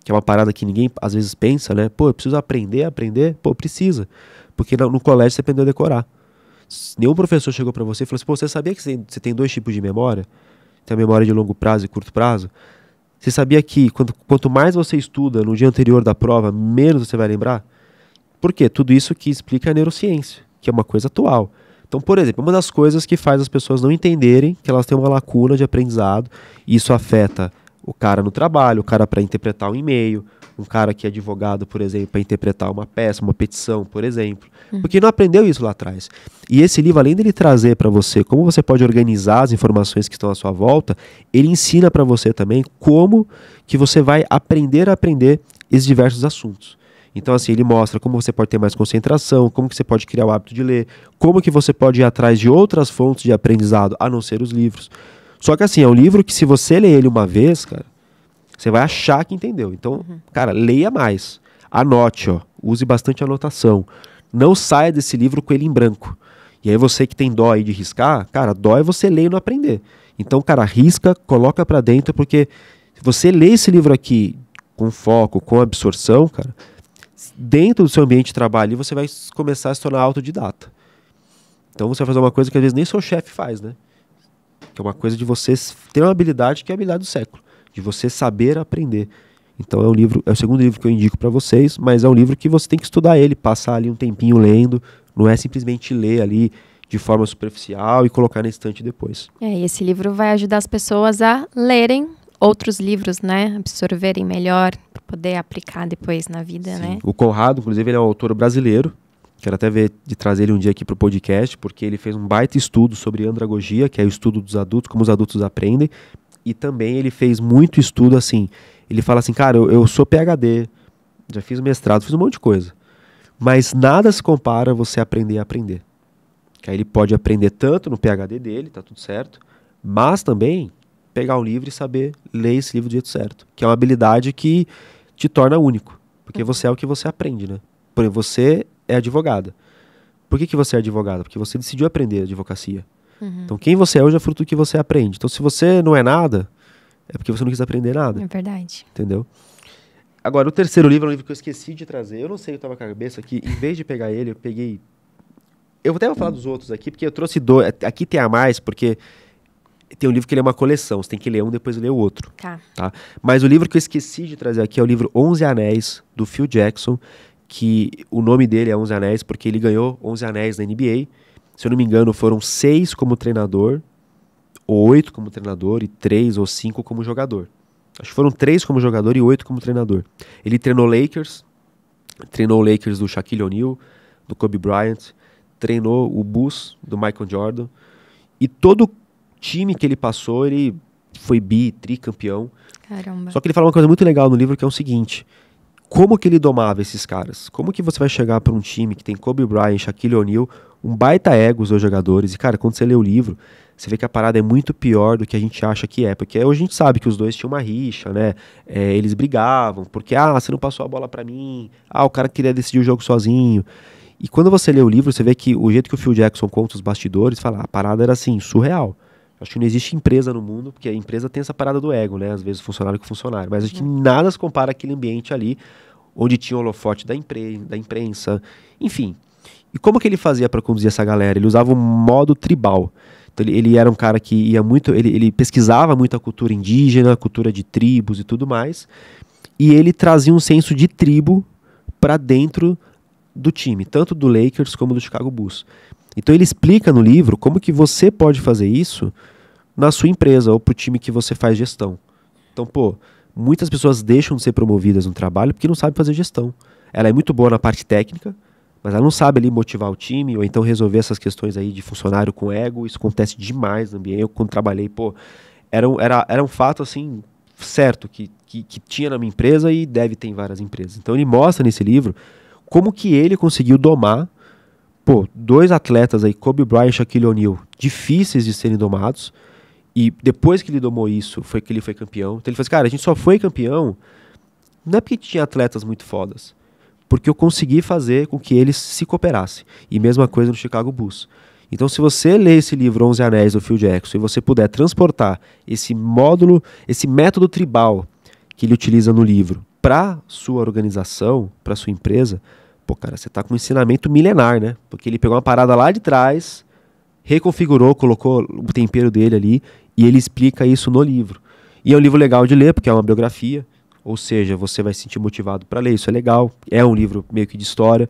que é uma parada que ninguém às vezes pensa, né? Pô, eu preciso aprender a aprender? Pô, precisa. Porque no colégio você aprendeu a decorar. Nenhum professor chegou pra você e falou assim, pô, você sabia que você tem 2 tipos de memória? Tem a memória de longo prazo e curto prazo? Você sabia que quanto mais você estuda no dia anterior da prova, menos você vai lembrar? Por quê? Tudo isso que explica a neurociência, que é uma coisa atual. Então, por exemplo, uma das coisas que faz as pessoas não entenderem que elas têm uma lacuna de aprendizado, e isso afeta o cara no trabalho, o cara para interpretar um e-mail, um cara que é advogado, por exemplo, para interpretar uma peça, uma petição, por exemplo. Porque não aprendeu isso lá atrás. E esse livro, além dele trazer para você como você pode organizar as informações que estão à sua volta, ele ensina para você também como que você vai aprender a aprender esses diversos assuntos. Então, assim, ele mostra como você pode ter mais concentração, como que você pode criar o hábito de ler, como que você pode ir atrás de outras fontes de aprendizado, a não ser os livros. Só que assim, é um livro que se você ler ele uma vez, cara, você vai achar que entendeu. Então, cara, leia mais. Anote, ó. Use bastante anotação. Não saia desse livro com ele em branco. E aí você que tem dó aí de riscar, cara, dó é você ler e não aprender. Então, cara, risca, coloca pra dentro, porque se você ler esse livro aqui com foco, com absorção, cara, dentro do seu ambiente de trabalho, você vai começar a se tornar autodidata. Então você vai fazer uma coisa que às vezes nem seu chefe faz, né? Que é uma coisa de você ter uma habilidade que é a habilidade do século, de você saber aprender. Então é o segundo livro que eu indico para vocês, mas é um livro que você tem que estudar ele, passar ali um tempinho lendo, não é simplesmente ler ali de forma superficial e colocar na estante depois. E esse livro vai ajudar as pessoas a lerem outros livros, né? Absorverem melhor, para poder aplicar depois na vida, Sim. né? O Conrado, inclusive, ele é um autor brasileiro. Quero até ver de trazer ele um dia aqui para o podcast, porque ele fez um baita estudo sobre andragogia, que é o estudo dos adultos, como os adultos aprendem. E também ele fez muito estudo assim. Ele fala assim, cara, eu sou PhD, já fiz mestrado, fiz um monte de coisa. Mas nada se compara a você aprender a aprender. Que aí ele pode aprender tanto no PhD dele, tá tudo certo, mas também pegar um livro e saber ler esse livro do jeito certo. Que é uma habilidade que te torna único. Porque você é o que você aprende, né? Por exemplo, você é advogada. Por que você é advogada? Porque você decidiu aprender advocacia. Então quem você é hoje é fruto do que você aprende. Então se você não é nada, é porque você não quis aprender nada. É verdade. Entendeu? Agora, o terceiro livro é um livro que eu esqueci de trazer. Eu não sei, eu tava com a cabeça aqui. Em vez de pegar ele, eu peguei... Eu até vou falar dos outros aqui, porque eu trouxe dois. Aqui tem a mais, porque tem um livro que ele é uma coleção. Você tem que ler um, depois ler o outro. Tá? Mas o livro que eu esqueci de trazer aqui é o livro 11 Anéis, do Phil Jackson, que o nome dele é 11 Anéis porque ele ganhou 11 Anéis na NBA. Se eu não me engano, foram 6 como treinador, 8 como treinador e 3 ou 5 como jogador. Acho que foram 3 como jogador e 8 como treinador. Ele treinou o Lakers do Shaquille O'Neal, do Kobe Bryant, treinou o Bulls, do Michael Jordan, e todo time que ele passou, ele foi tricampeão. Caramba. Só que ele fala uma coisa muito legal no livro, que é o seguinte: como que ele domava esses caras? Como que você vai chegar para um time que tem Kobe Bryant, Shaquille O'Neal, um baita ego os dois jogadores, e cara, quando você lê o livro, você vê que a parada é muito pior do que a gente acha que é. Porque hoje a gente sabe que os dois tinham uma rixa, né? Eles brigavam, porque, você não passou a bola pra mim. O cara queria decidir o jogo sozinho. E quando você lê o livro, você vê que o jeito que o Phil Jackson conta os bastidores, fala, a parada era assim, surreal. Acho que não existe empresa no mundo, porque a empresa tem essa parada do ego, né? Às vezes funcionário com funcionário. Mas acho que nada se compara àquele ambiente ali, onde tinha o holofote da imprensa, enfim. E como que ele fazia para conduzir essa galera? Ele usava um modo tribal. Então ele era um cara que ia muito, ele pesquisava muito a cultura indígena, a cultura de tribos e tudo mais, e ele trazia um senso de tribo para dentro do time, tanto do Lakers como do Chicago Bulls. Então ele explica no livro como que você pode fazer isso na sua empresa ou pro time que você faz gestão. Então, muitas pessoas deixam de ser promovidas no trabalho porque não sabem fazer gestão. Ela é muito boa na parte técnica, mas ela não sabe ali motivar o time ou então resolver essas questões aí de funcionário com ego. Isso acontece demais no ambiente. Eu, quando trabalhei, era um fato assim certo que tinha na minha empresa e deve ter em várias empresas. Então ele mostra nesse livro como que ele conseguiu domar dois atletas aí, Kobe Bryant e Shaquille O'Neal, difíceis de serem domados, e depois que ele domou isso, foi que ele foi campeão. Então ele falou assim, cara, a gente só foi campeão, não é porque tinha atletas muito fodas, porque eu consegui fazer com que eles se cooperassem. E mesma coisa no Chicago Bulls. Então se você ler esse livro 11 Anéis do Phil Jackson, e você puder transportar esse módulo, esse método tribal que ele utiliza no livro, para sua organização, para sua empresa, cara, você tá com um ensinamento milenar, né? Porque ele pegou uma parada lá de trás, reconfigurou, colocou o tempero dele ali, e ele explica isso no livro. E é um livro legal de ler, porque é uma biografia, ou seja, você vai se sentir motivado para ler, isso é legal. É um livro meio que de história,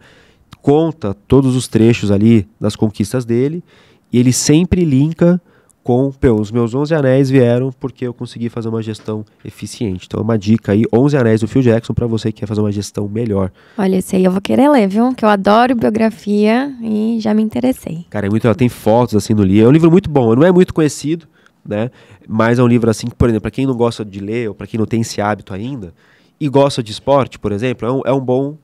conta todos os trechos ali das conquistas dele, e ele sempre linka com, os meus 11 anéis vieram porque eu consegui fazer uma gestão eficiente. Então é uma dica aí, 11 anéis do Phil Jackson, para você que quer fazer uma gestão melhor. Olha, esse aí eu vou querer ler, viu? Que eu adoro biografia e já me interessei. Cara, ela tem fotos assim no livro. É um livro muito bom, não é muito conhecido, né? Mas é um livro assim que, por exemplo, para quem não gosta de ler ou para quem não tem esse hábito ainda e gosta de esporte, por exemplo, é um bom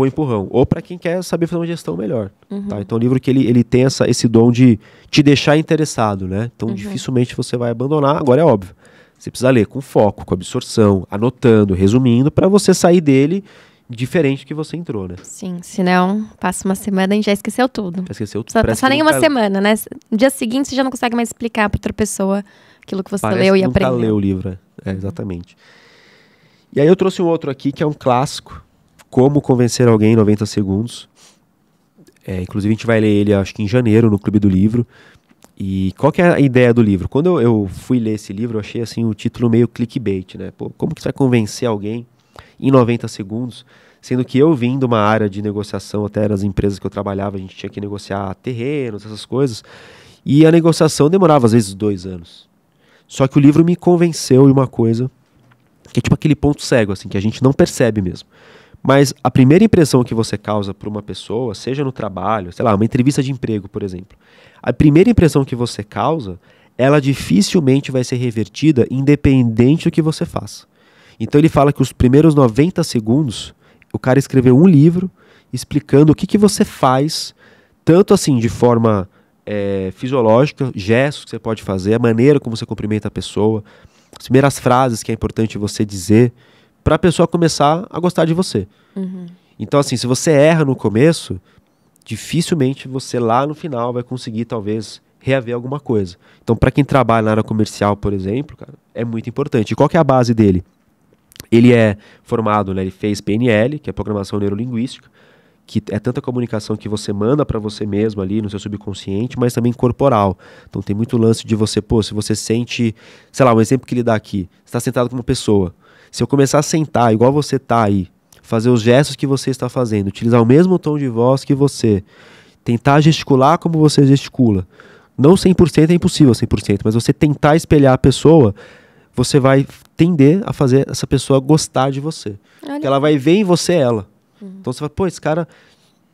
empurrão. Ou para quem quer saber fazer uma gestão melhor. Tá? Então, é um livro que ele tem esse dom de te deixar interessado, né? Então, dificilmente você vai abandonar. Agora, é óbvio, você precisa ler com foco, com absorção, anotando, resumindo, para você sair dele diferente do que você entrou, né? Sim, senão passa uma semana e já esqueceu tudo. Já esqueceu tudo. Só nem uma semana, né? No dia seguinte, você já não consegue mais explicar para outra pessoa aquilo que você leu e aprendeu. Nunca leu o livro, exatamente. E aí eu trouxe um outro aqui que é um clássico, Como Convencer Alguém em 90 Segundos. Inclusive a gente vai ler ele, acho que em janeiro, no Clube do Livro. E qual que é a ideia do livro? Quando eu fui ler esse livro, eu achei assim, o título meio clickbait, né? Como que você vai convencer alguém em 90 segundos? Sendo que eu vim de uma área de negociação, até nas empresas que eu trabalhava, a gente tinha que negociar terrenos, essas coisas. E a negociação demorava às vezes 2 anos. Só que o livro me convenceu de uma coisa, que é tipo aquele ponto cego, assim, que a gente não percebe mesmo. Mas a primeira impressão que você causa para uma pessoa, seja no trabalho, sei lá, uma entrevista de emprego, por exemplo. A primeira impressão que você causa, ela dificilmente vai ser revertida independente do que você faça. Então ele fala que os primeiros 90 segundos, o cara escreveu um livro explicando o que você faz, tanto assim de forma fisiológica, gestos que você pode fazer, a maneira como você cumprimenta a pessoa, as primeiras frases que é importante você dizer, para a pessoa começar a gostar de você. Então, assim, se você erra no começo, dificilmente você lá no final vai conseguir, talvez, reaver alguma coisa. Então, para quem trabalha na área comercial, por exemplo, cara, é muito importante. E qual que é a base dele? Ele é formado, né, ele fez PNL, que é Programação Neurolinguística, que é tanta comunicação que você manda para você mesmo ali no seu subconsciente, mas também corporal. Então tem muito lance de você, se você sente, sei lá, um exemplo que ele dá aqui, você está sentado com uma pessoa, se eu começar a sentar igual você está aí, fazer os gestos que você está fazendo, utilizar o mesmo tom de voz que você, tentar gesticular como você gesticula, não 100% é impossível 100%, mas você tentar espelhar a pessoa, você vai tender a fazer essa pessoa gostar de você. Porque ela vai ver em você ela. Então você fala, esse cara,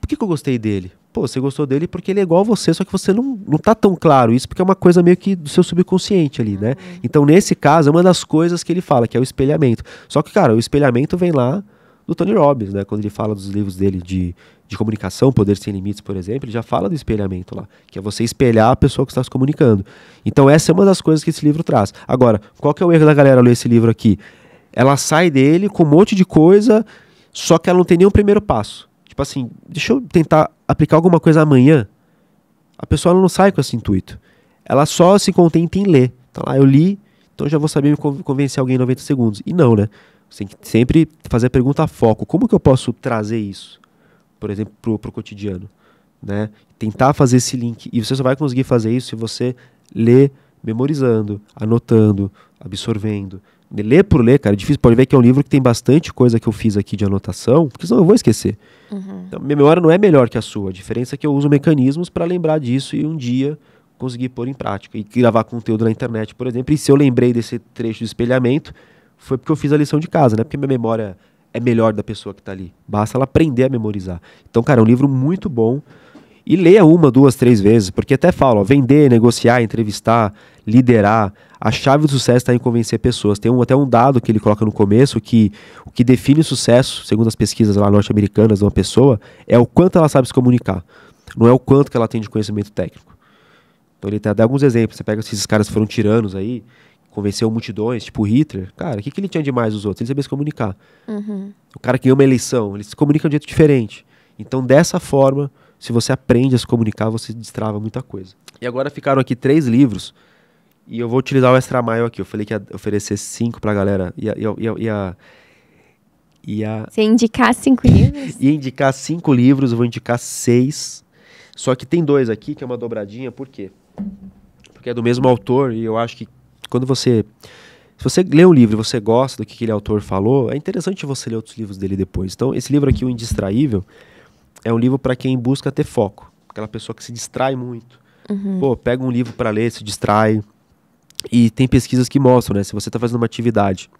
por que eu gostei dele? Você gostou dele porque ele é igual a você, só que você não tá tão claro isso, porque é uma coisa meio que do seu subconsciente ali, né? Então nesse caso, é uma das coisas que ele fala, que é o espelhamento. Só que, cara, o espelhamento vem lá do Tony Robbins, né? Quando ele fala dos livros dele de comunicação, Poder Sem Limites, por exemplo, ele já fala do espelhamento lá, que é você espelhar a pessoa que está se comunicando. Então essa é uma das coisas que esse livro traz. Agora, qual que é o erro da galera ler esse livro aqui? Ela sai dele com um monte de coisa, só que ela não tem nenhum primeiro passo. Tipo assim, deixa eu tentar aplicar alguma coisa amanhã. A pessoa não sai com esse intuito. Ela só se contenta em ler. Então lá, eu li, então já vou saber me convencer alguém em 90 segundos. E não, né? Você tem que sempre fazer a pergunta a foco. Como que eu posso trazer isso, por exemplo, pro cotidiano? Né? Tentar fazer esse link. E você só vai conseguir fazer isso se você ler memorizando, anotando, absorvendo. Ler por ler, cara, é difícil. Pode ver que é um livro que tem bastante coisa que eu fiz aqui de anotação, porque senão eu vou esquecer. Então, minha memória não é melhor que a sua. A diferença é que eu uso mecanismos para lembrar disso e um dia conseguir pôr em prática. E gravar conteúdo na internet, por exemplo. E se eu lembrei desse trecho de espelhamento, foi porque eu fiz a lição de casa, né? Porque minha memória é melhor da pessoa que está ali. Basta ela aprender a memorizar. Então, cara, é um livro muito bom. E leia 1, 2, 3 vezes, porque até falo, ó, vender, negociar, entrevistar, liderar. A chave do sucesso está em convencer pessoas. Tem até um dado que ele coloca no começo que o que define o sucesso, segundo as pesquisas lá norte-americanas de uma pessoa, é o quanto ela sabe se comunicar. Não é o quanto que ela tem de conhecimento técnico. Então ele dá alguns exemplos. Você pega esses caras que foram tiranos aí, convenceu multidões, tipo Hitler. Cara, o que ele tinha de mais dos outros? Ele sabia se comunicar. O cara que ganhou uma eleição, ele se comunica de um jeito diferente. Então, dessa forma, se você aprende a se comunicar, você destrava muita coisa. E agora ficaram aqui 3 livros, e eu vou utilizar o Extra Mile aqui. Eu falei que ia oferecer 5 pra galera. Você indicar 5 livros? Ia indicar 5 livros, eu vou indicar 6. Só que tem 2 aqui, que é uma dobradinha. Por quê? Porque é do mesmo autor, e eu acho que quando você... Se você lê um livro e você gosta do que aquele autor falou, é interessante você ler outros livros dele depois. Então, esse livro aqui, O Indistraível, é um livro para quem busca ter foco. Aquela pessoa que se distrai muito. Pô, pega um livro para ler, se distrai. E tem pesquisas que mostram, né? Se você está fazendo uma atividade,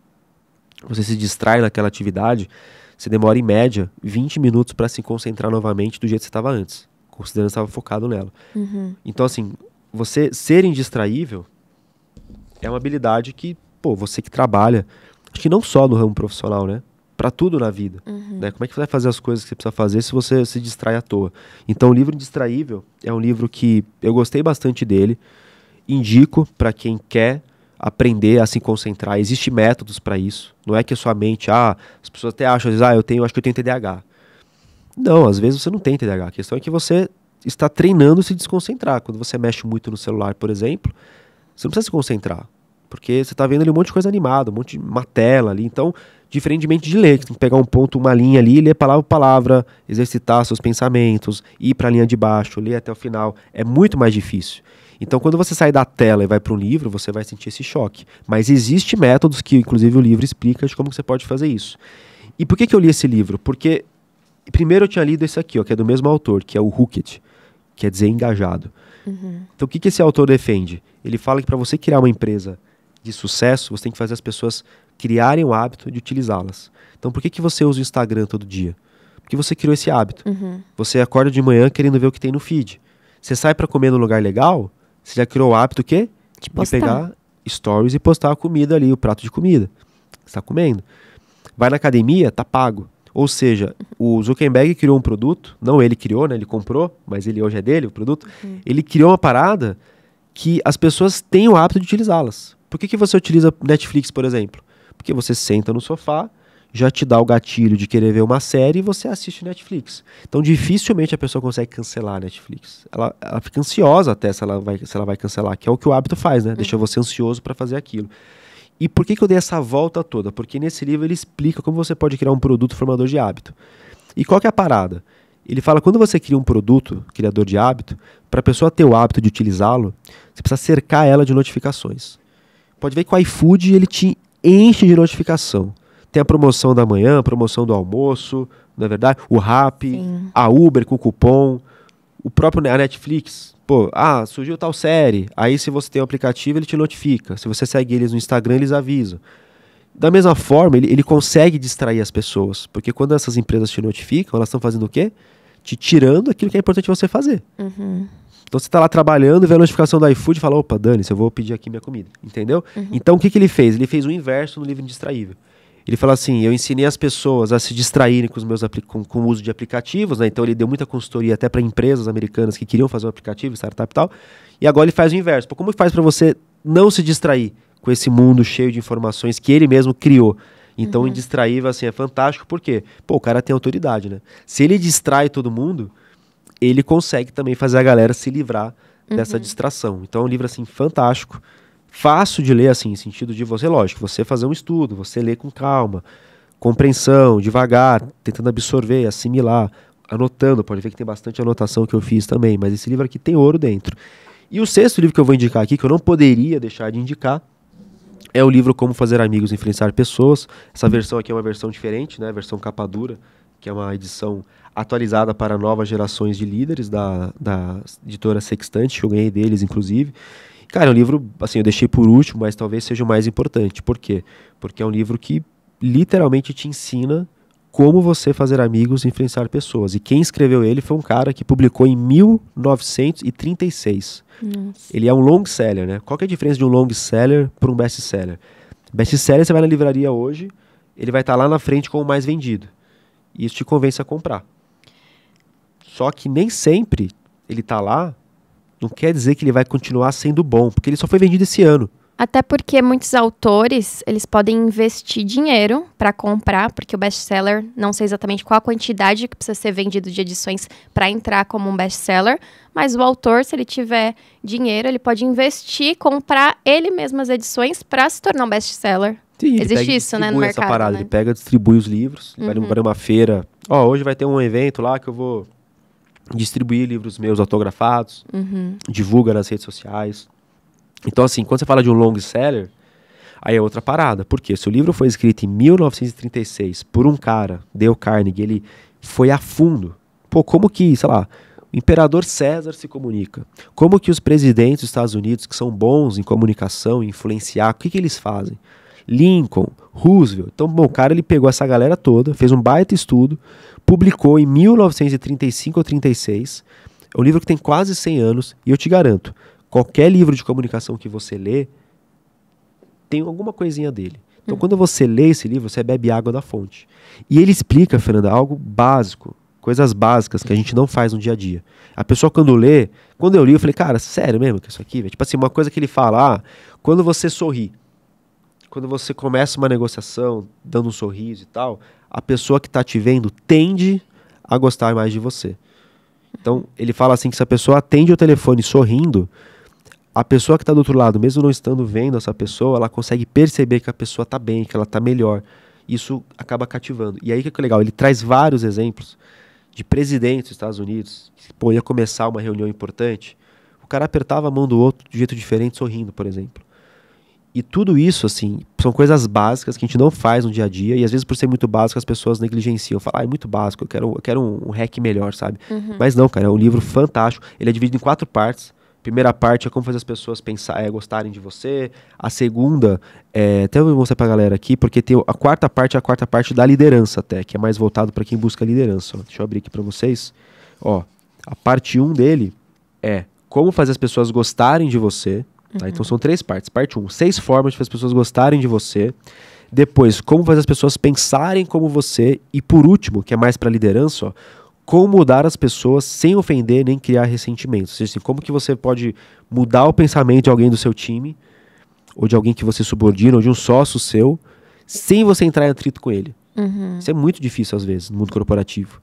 você se distrai naquela atividade, você demora em média 20 minutos para se concentrar novamente do jeito que você estava antes, considerando que você estava focado nela. Então, assim, você ser indistraível é uma habilidade que, pô, você que trabalha, acho que não só no ramo profissional, né? Para tudo na vida. Né? Como é que você vai fazer as coisas que você precisa fazer se você se distrai à toa? Então, o livro Indistraível é um livro que eu gostei bastante dele. Indico para quem quer aprender a se concentrar. Existem métodos para isso. Não é que a sua mente, as pessoas até acham, acho que eu tenho TDAH. Não, às vezes você não tem TDAH. A questão é que você está treinando se desconcentrar. Quando você mexe muito no celular, por exemplo, você não precisa se concentrar. Porque você está vendo ali um monte de coisa animada, uma tela ali. Então, diferentemente de ler, que você tem que pegar um ponto, uma linha ali, ler palavra por palavra, exercitar seus pensamentos, ir para a linha de baixo, ler até o final, é muito mais difícil. Então, quando você sai da tela e vai para um livro, você vai sentir esse choque. Mas existem métodos que, inclusive, o livro explica de como você pode fazer isso. E por que eu li esse livro? Porque, primeiro eu tinha lido esse aqui, que é do mesmo autor, que é o Hooked, que quer dizer engajado. Então, o que esse autor defende? Ele fala que para você criar uma empresa de sucesso, você tem que fazer as pessoas criarem o hábito de utilizá-las. Então, por que você usa o Instagram todo dia? Porque você criou esse hábito. Você acorda de manhã querendo ver o que tem no feed. Você sai para comer num lugar legal, você já criou o hábito o quê? De pegar stories e postar a comida ali, o prato de comida que você está comendo. Vai na academia, tá pago. Ou seja, o Zuckerberg criou um produto, não ele criou, né? Ele comprou, mas ele hoje é dele, o produto. Ele criou uma parada que as pessoas têm o hábito de utilizá-las. Por que você utiliza Netflix, por exemplo? Porque você senta no sofá, já te dá o gatilho de querer ver uma série e você assiste Netflix. Então, dificilmente a pessoa consegue cancelar a Netflix. Ela fica ansiosa até se ela vai cancelar, que é o que o hábito faz, né? Deixa você ansioso para fazer aquilo. E por que eu dei essa volta toda? Porque nesse livro ele explica como você pode criar um produto formador de hábito. E qual que é a parada? Ele fala, quando você cria um produto criador de hábito, para a pessoa ter o hábito de utilizá-lo, você precisa cercar ela de notificações. Pode ver que o iFood ele te enche de notificação. Tem a promoção da manhã, a promoção do almoço, não é verdade? O Rappi, a Uber com cupom, o próprio a Netflix. Pô, surgiu tal série. Aí se você tem o aplicativo, ele te notifica. Se você segue eles no Instagram, eles avisam. Da mesma forma, ele consegue distrair as pessoas. Porque quando essas empresas te notificam, elas estão fazendo o quê? Te tirando aquilo que é importante você fazer. Então você está lá trabalhando, vê a notificação do iFood e fala, opa, dane-se, eu vou pedir aqui minha comida. Entendeu? Então o que ele fez? Ele fez o inverso no livro Indistraível. Ele fala assim, eu ensinei as pessoas a se distraírem com, com o uso de aplicativos, né? Então ele deu muita consultoria até para empresas americanas que queriam fazer um aplicativo, startup e tal. E agora ele faz o inverso. Pô, como faz para você não se distrair com esse mundo cheio de informações que ele mesmo criou? Então, indistraível, assim, é fantástico, porque, pô, o cara tem autoridade, né? Se ele distrai todo mundo, ele consegue também fazer a galera se livrar dessa distração. Então, é um livro, assim, fantástico, fácil de ler, assim, em sentido de você, lógico, você fazer um estudo, você ler com calma, compreensão, devagar, tentando absorver, assimilar, anotando, pode ver que tem bastante anotação que eu fiz também, mas esse livro aqui tem ouro dentro. E o sexto livro que eu vou indicar aqui, que eu não poderia deixar de indicar, é o livro Como Fazer Amigos e Influenciar Pessoas. Essa versão aqui é uma versão diferente, né? A versão capa dura, que é uma edição atualizada para novas gerações de líderes da editora Sextante, que eu ganhei deles, inclusive. Cara, é um livro, assim, eu deixei por último, mas talvez seja o mais importante. Por quê? Porque é um livro que literalmente te ensina como você fazer amigos e influenciar pessoas. E quem escreveu ele foi um cara que publicou em 1936. Nossa. Ele é um long seller, né? Qual que é a diferença de um long seller para um best seller? Best seller, você vai na livraria hoje, ele vai estar lá na frente com o mais vendido. E isso te convence a comprar. Só que nem sempre ele está lá, não quer dizer que ele vai continuar sendo bom, porque ele só foi vendido esse ano. Até porque muitos autores, eles podem investir dinheiro para comprar, porque o best-seller, não sei exatamente qual a quantidade que precisa ser vendido de edições para entrar como um best-seller, mas o autor, se ele tiver dinheiro, ele pode investir, comprar ele mesmo as edições para se tornar um best-seller. Sim, existe isso, né, no mercado. Parada, né? Ele pega, distribui os livros, vai numa feira. Hoje vai ter um evento lá que eu vou distribuir livros meus autografados, divulga nas redes sociais. Então, assim, quando você fala de um long seller, aí é outra parada. Por quê? Se o livro foi escrito em 1936 por um cara, Dale Carnegie, ele foi a fundo. Pô, como que, sei lá, o imperador César se comunica? Como que os presidentes dos Estados Unidos, que são bons em comunicação, em influenciar, o que eles fazem? Lincoln, Roosevelt. Então, bom, o cara, ele pegou essa galera toda, fez um baita estudo, publicou em 1935 ou 36. É um livro que tem quase 100 anos, e eu te garanto, qualquer livro de comunicação que você lê, tem alguma coisinha dele. Então, quando você lê esse livro, você bebe água da fonte. E ele explica, Fernanda, algo básico, coisas básicas que a gente não faz no dia a dia. A pessoa, quando lê, quando eu li, eu falei, cara, sério mesmo que isso aqui? Tipo assim, uma coisa que ele fala, quando você sorri, quando você começa uma negociação, dando um sorriso e tal, a pessoa que está te vendo tende a gostar mais de você. Então, ele fala assim que se a pessoa atende o telefone sorrindo, a pessoa que está do outro lado, mesmo não estando vendo essa pessoa, ela consegue perceber que a pessoa está bem, que ela está melhor. Isso acaba cativando. E aí que é legal, ele traz vários exemplos de presidentes dos Estados Unidos, que pô, ia começar uma reunião importante, o cara apertava a mão do outro de jeito diferente, sorrindo, por exemplo. E tudo isso, assim, são coisas básicas que a gente não faz no dia a dia, e às vezes por ser muito básico as pessoas negligenciam. Falam, é muito básico, eu quero um hack melhor, sabe? Mas não, cara, é um livro fantástico. Ele é dividido em 4 partes. A primeira parte é como fazer as pessoas gostarem de você. A segunda, até eu vou mostrar pra galera aqui, porque tem a quarta parte é a quarta parte da liderança até, que é mais voltado para quem busca liderança. Ó. Deixa eu abrir aqui para vocês. Ó, a parte 1 dele é como fazer as pessoas gostarem de você. Tá? Então são 3 partes. Parte 1, 6 formas de fazer as pessoas gostarem de você. Depois, como fazer as pessoas pensarem como você. E por último, que é mais para liderança, ó, como mudar as pessoas sem ofender nem criar ressentimentos. Ou seja, assim, como que você pode mudar o pensamento de alguém do seu time, ou de alguém que você subordina, ou de um sócio seu, sem você entrar em atrito com ele. Isso é muito difícil às vezes no mundo corporativo,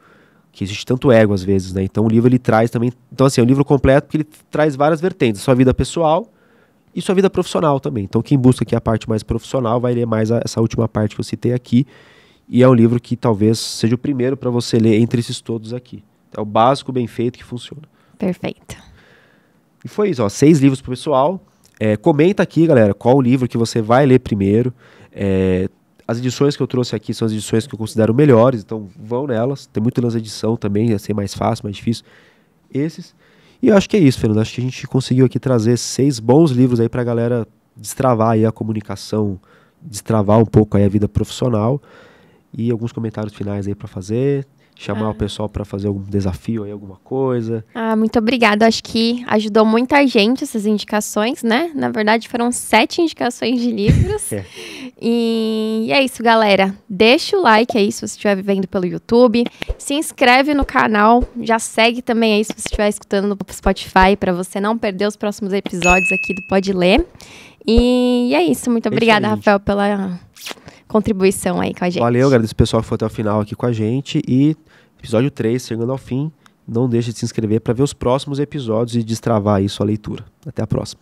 que existe tanto ego às vezes, né? Então o livro ele traz também, então assim, é um livro completo porque ele traz várias vertentes, sua vida pessoal e sua vida profissional também. Então quem busca aqui a parte mais profissional vai ler mais essa última parte que eu citei aqui. E é um livro que talvez seja o primeiro para você ler entre esses todos aqui. É o básico, bem feito, que funciona. Perfeito. E foi isso, ó, 6 livros pro pessoal. Comenta aqui, galera, qual o livro que você vai ler primeiro. As edições que eu trouxe aqui são as edições que eu considero melhores, então vão nelas. Tem muito lance de edição também, ia ser mais fácil, mais difícil. Esses. E eu acho que é isso, Fernando. Acho que a gente conseguiu aqui trazer 6 bons livros aí pra galera destravar aí a comunicação, destravar um pouco aí a vida profissional. E alguns comentários finais aí para fazer, chamar o pessoal para fazer algum desafio aí, alguma coisa. Muito obrigada, acho que ajudou muita gente essas indicações, né? Na verdade foram 7 indicações de livros. E é isso, galera. Deixa o like aí se você estiver vendo pelo YouTube. Se inscreve no canal. Já segue também aí se você estiver escutando no Spotify, para você não perder os próximos episódios aqui do Pode Ler. E é isso. Muito obrigada, Rafael, pela contribuição aí com a gente. Valeu, agradeço o pessoal que foi até o final aqui com a gente. E episódio 3, chegando ao fim. Não deixe de se inscrever para ver os próximos episódios e destravar aí sua leitura. Até a próxima.